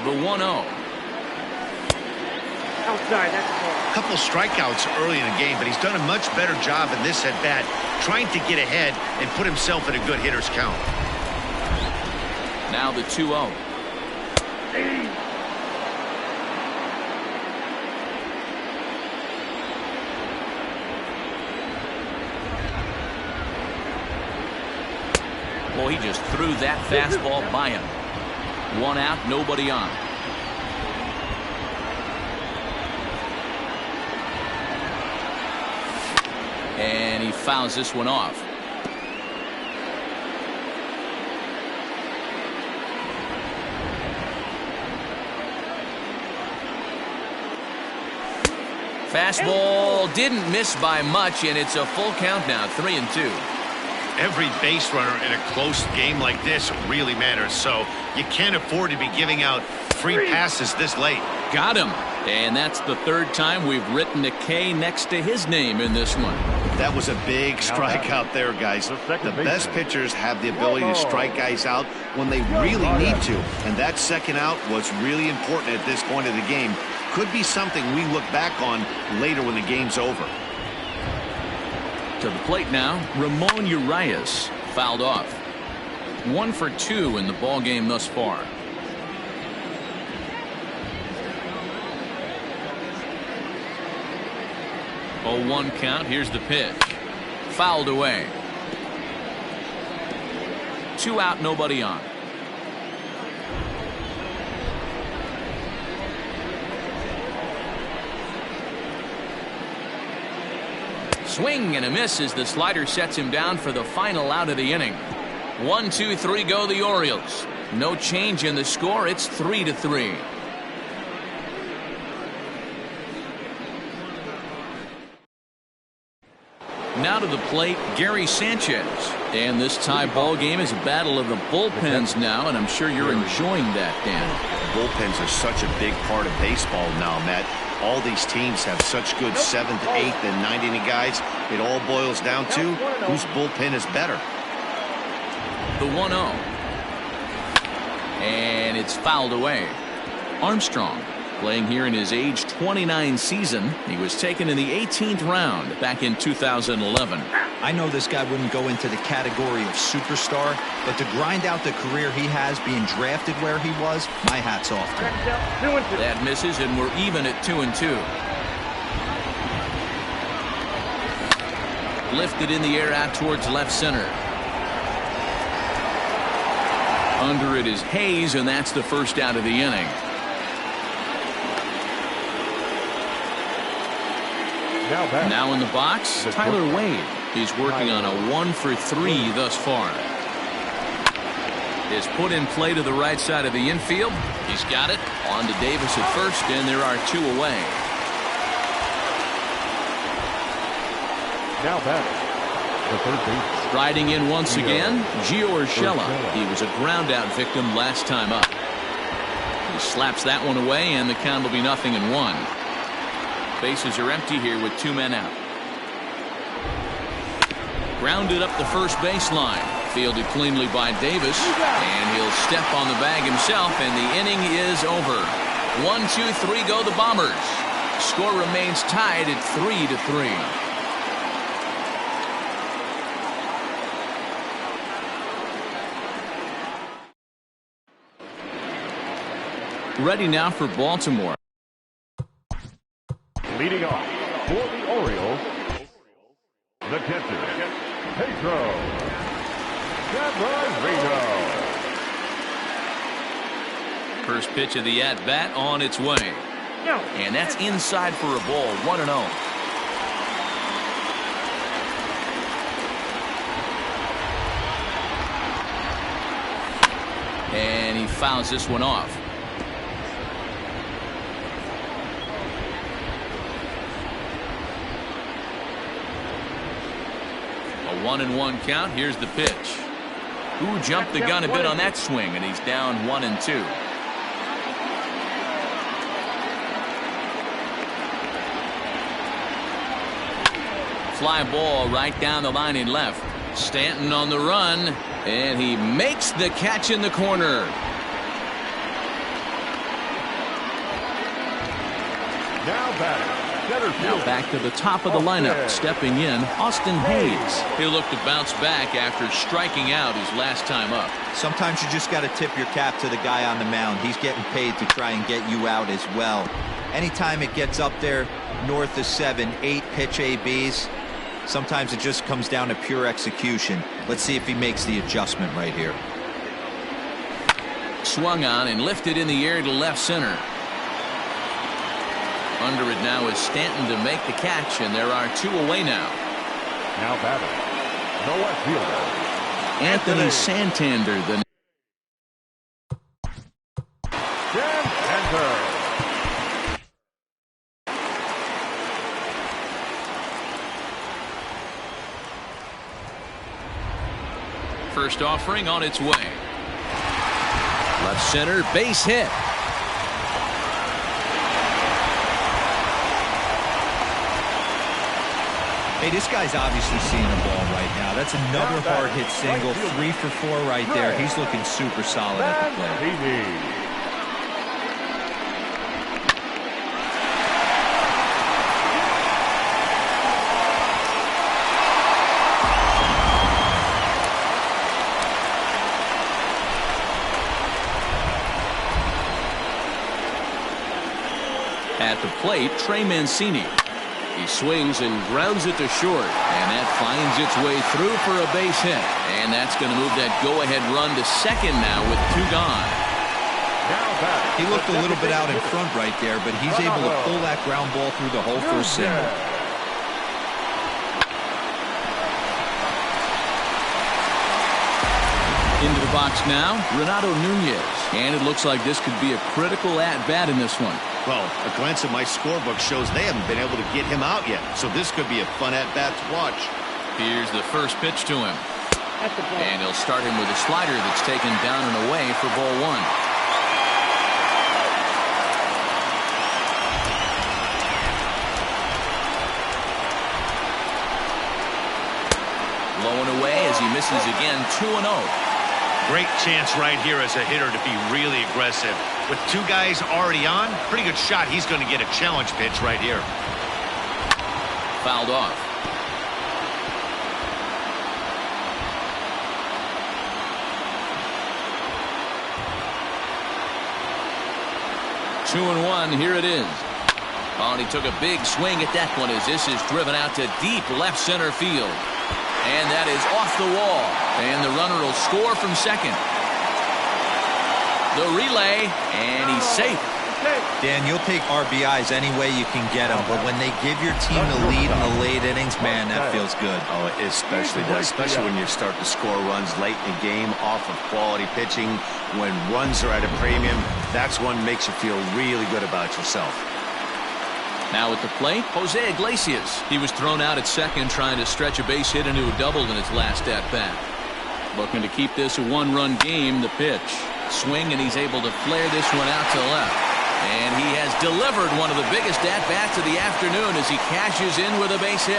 The 1-0. Outside, that's a ball. A couple strikeouts early in the game, but he's done a much better job in this at bat, trying to get ahead and put himself in a good hitter's count. Now the 2-0. Well, he just threw that fastball by him. 1 out, nobody on. And he fouls this one off. Fastball didn't miss by much, and it's a full count now, 3-2. Every base runner in a close game like this really matters, so you can't afford to be giving out free passes this late. Got him. And that's the 3rd time we've written a K next to his name in this one. That was a big strikeout there, guys. The best pitchers have the ability to strike guys out when they really need to, and that second out was really important at this point of the game. Could be something we look back on later when the game's over. To the plate now, Ramon Urias fouled off. 1 for 2 in the ball game thus far. 0-1 count. Here's the pitch. Fouled away. 2 out, nobody on. Swing and a miss as the slider sets him down for the final out of the inning. 1, 2, 3 go the Orioles. No change in the score. It's 3-3. Now to the plate, Gary Sanchez. And this tie ball game is a battle of the bullpens now, and I'm sure you're enjoying that, Dan. Bullpens are such a big part of baseball now, Matt. All these teams have such good 7th, 8th, and 9th inning guys. It all boils down to whose bullpen is better. The 1-0. And it's fouled away. Armstrong, playing here in his age 29 season. He was taken in the 18th round back in 2011. I know this guy wouldn't go into the category of superstar, but to grind out the career he has being drafted where he was, my hat's off to him. That misses, and we're even at 2-2. Lifted in the air out towards left center. Under it is Hayes, and that's the first out of the inning. Now in the box, Tyler Wade. He's working on a 1 for 3 thus far. Is put in play to the right side of the infield. He's got it. On to Davis at first, and there are 2 away. Now back, the third base. Striding in once again, Gio Urshela. He was a ground-out victim last time up. He slaps that one away, and the count will be 0-1. Bases are empty here with 2 men out. Grounded up the first baseline. Fielded cleanly by Davis. And he'll step on the bag himself, and the inning is over. 1, 2, 3 go the Bombers. Score remains tied at 3-3. Ready now for Baltimore. Leading off for the Orioles, the catcher, Pedro Severino. First pitch of the at-bat on its way. And that's inside for a ball, 1-0. And he fouls this one off. A 1-1 count. Here's the pitch. Who jumped the gun a bit on that swing, and he's down 1-2. Fly ball right down the line in left. Stanton on the run, and he makes the catch in the corner. Now back to the top of the lineup. Stepping in, Austin Hayes. He'll look to bounce back after striking out his last time up. Sometimes you just got to tip your cap to the guy on the mound. He's getting paid to try and get you out as well. Anytime it gets up there north of 7, 8 pitch ABs, sometimes it just comes down to pure execution. Let's see if he makes the adjustment right here. Swung on and lifted in the air to left center. Under it now is Stanton to make the catch, and there are 2 away now. Now batting, the left fielder, Anthony Santander. The Santander. first offering on its way. Left center, base hit. Hey, this guy's obviously seeing the ball right now. That's another hard hit single. 3 for 4 right there. He's looking super solid at the plate. At the plate, Trey Mancini. He swings and grounds it to short, and that finds its way through for a base hit. And that's going to move that go-ahead run to second now with 2 gone. He looked a little bit out in front right there, but he's able to pull that ground ball through the hole for a single. Into the box now, Renato Nunez. And it looks like this could be a critical at-bat in this one. Well, a glance at my scorebook shows they haven't been able to get him out yet, so this could be a fun at-bat to watch. Here's the first pitch to him. And he'll start him with a slider that's taken down and away for ball 1. Low and away as he misses again, 2-0. Great chance right here as a hitter to be really aggressive. With 2 guys already on, pretty good shot. He's going to get a challenge pitch right here. Fouled off. Two and 1, here it is. Oh, and he took a big swing at that one as this is driven out to deep left center field. And that is off the wall. And the runner will score from second. The relay, and he's safe. Dan, you'll take RBIs any way you can get them, but when they give your team the lead in the late innings, man, that feels good. Oh, it especially does, especially when you start to score runs late in the game off of quality pitching. When runs are at a premium, that's when makes you feel really good about yourself. Now at the plate, Jose Iglesias. He was thrown out at second trying to stretch a base hit into a double in his last at-bat. Looking to keep this a 1-run game. The pitch. Swing, and he's able to flare this one out to left. And he has delivered one of the biggest at-bats of the afternoon as he cashes in with a base hit.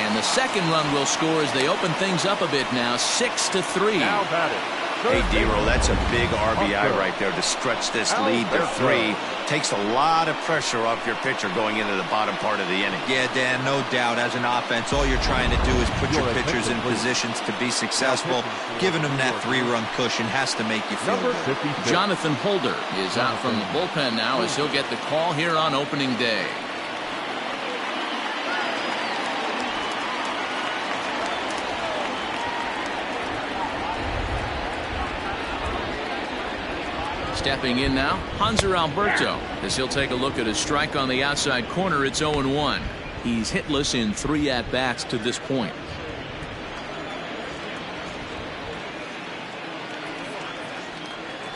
And the second run will score as they open things up a bit now, 6-3. Now batted. Hey, D-Roll, that's a big RBI right there to stretch this lead to 3. Takes a lot of pressure off your pitcher going into the bottom part of the inning. Yeah, Dan, no doubt. As an offense, all you're trying to do is put your pitchers in positions to be successful. Giving them that 3-run cushion has to make you feel good. Jonathan Holder is out from the bullpen now as he'll get the call here on opening day. Stepping in now, Hanser Alberto, as he'll take a look at his strike on the outside corner. It's 0-1. He's hitless in 3 at-bats to this point.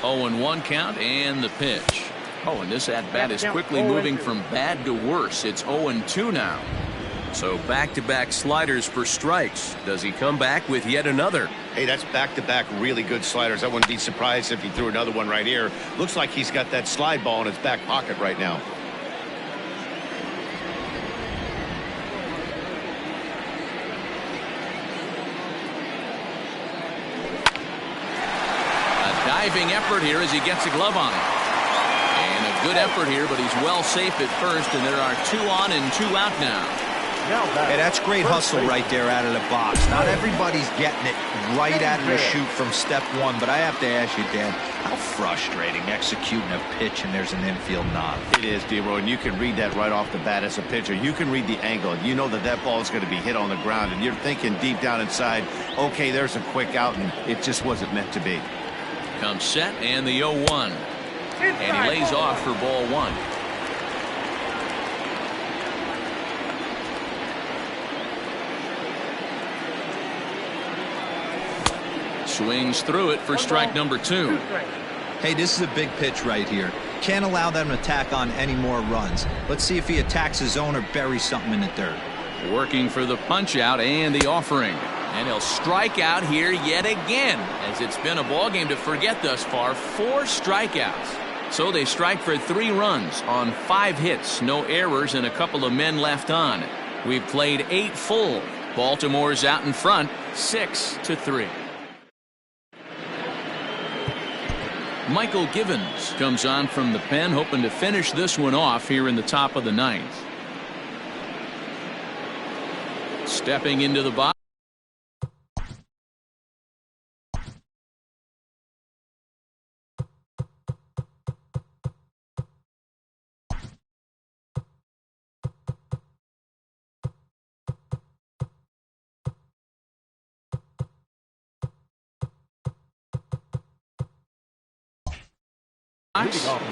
0-1 count and the pitch. Oh, and this at-bat is quickly moving from bad to worse. It's 0-2 now. So back-to-back sliders for strikes. Does he come back with yet another? Hey, that's back-to-back really good sliders. I wouldn't be surprised if he threw another one right here. Looks like he's got that slide ball in his back pocket right now. Diving effort here as he gets a glove on it. And a good effort here, but he's well safe at first, and there are 2 on and 2 out now. Hey, that's great hustle right there out of the box. Not everybody's getting it right out of the chute from step one, but I have to ask you, Dan, how frustrating executing a pitch and there's an infield knock. It is, D-Roy, and you can read that right off the bat as a pitcher. You can read the angle. You know that that ball is going to be hit on the ground, and you're thinking deep down inside, okay, there's a quick out, and it just wasn't meant to be. Comes set and the 0-1. And he lays off for ball 1. Swings through it for strike number 2. Hey, this is a big pitch right here. Can't allow them to tack on any more runs. Let's see if he attacks his zone or buries something in the dirt. Working for the punch out and the offering. And he'll strike out here yet again, as it's been a ball game to forget thus far. 4 strikeouts. So they strike for 3 runs on 5 hits, no errors, and a couple of men left on. We've played 8 full. Baltimore's out in front, 6-3. Michael Givens comes on from the pen, hoping to finish this one off here in the top of the 9th. Stepping into the box.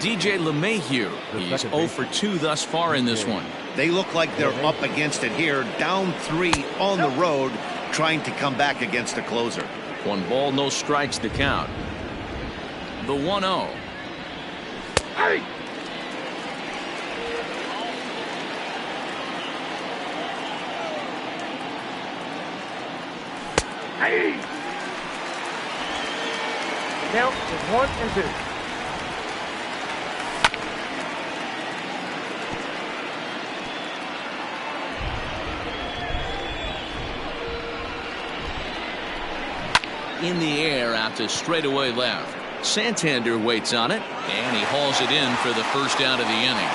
DJ LeMahieu. He's 0 for 2 thus far in this one. They look like they're up against it here, down 3 on the road, trying to come back against the closer. 1 ball, no strikes to count. The 1-0. Hey! Hey! Count is 1 and 2. In the air out to straightaway left. Santander waits on it, and he hauls it in for the first out of the inning.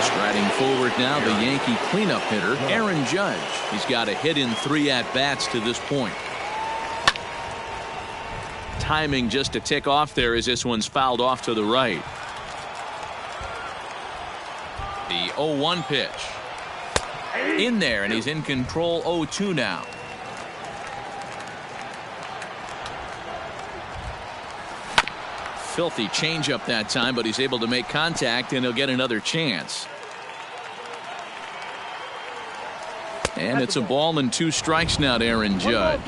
Striding forward now, the Yankee cleanup hitter, Aaron Judge. He's got a hit in 3 at-bats to this point. Timing just a tick off there as this one's fouled off to the right. The 0-1 pitch. In there, and he's in control. 0-2 now. Filthy changeup that time, but he's able to make contact, and he'll get another chance. And it's a ball and 2 strikes now to Aaron Judge.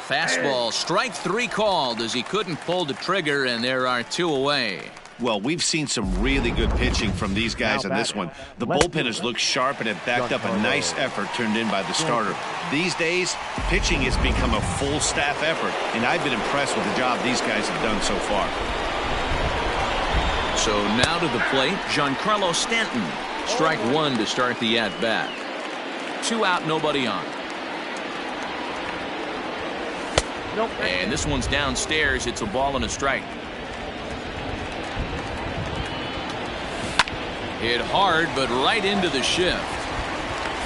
Fastball, strike 3 called as he couldn't pull the trigger, and there are 2 away. Well, we've seen some really good pitching from these guys on this one. The bullpen has looked sharp and have backed up a nice effort turned in by the starter. These days, pitching has become a full staff effort, and I've been impressed with the job these guys have done so far. So now to the plate, Giancarlo Stanton. Strike 1 to start the at-bat. 2 out, nobody on. And this one's downstairs. It's a ball and a strike. Hit hard, but right into the shift.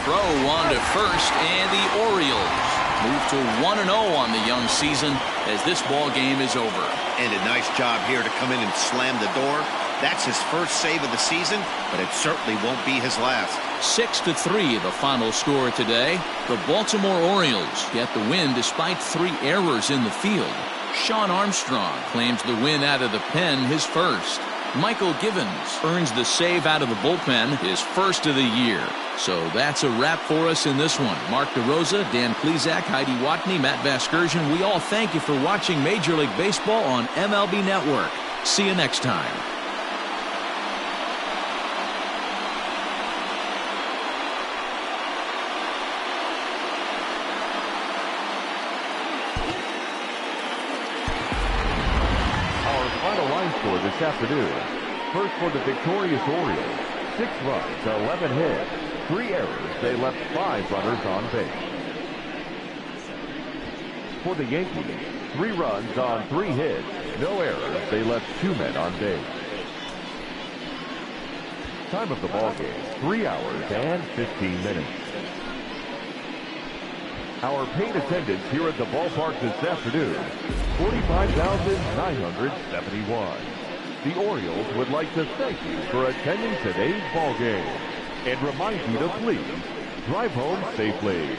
Throw on to first, and the Orioles move to 1-0 on the young season as this ball game is over. And a nice job here to come in and slam the door. That's his first save of the season, but it certainly won't be his last. 6-3 the final score today. The Baltimore Orioles get the win despite 3 errors in the field. Sean Armstrong claims the win out of the pen, his first. Michael Givens earns the save out of the bullpen, his first of the year. So that's a wrap for us in this one. Mark DeRosa, Dan Plesac, Heidi Watney, Matt Vasgersian, we all thank you for watching Major League Baseball on MLB Network. See you next time. Final line score this afternoon. First for the victorious Orioles, 6 runs, 11 hits, 3 errors. They left 5 runners on base. For the Yankees, 3 runs on 3 hits, no errors. They left 2 men on base. Time of the ball game, 3 hours and 15 minutes. Our paid attendance here at the ballpark this afternoon, 45,971. The Orioles would like to thank you for attending today's ball game and remind you to please drive home safely.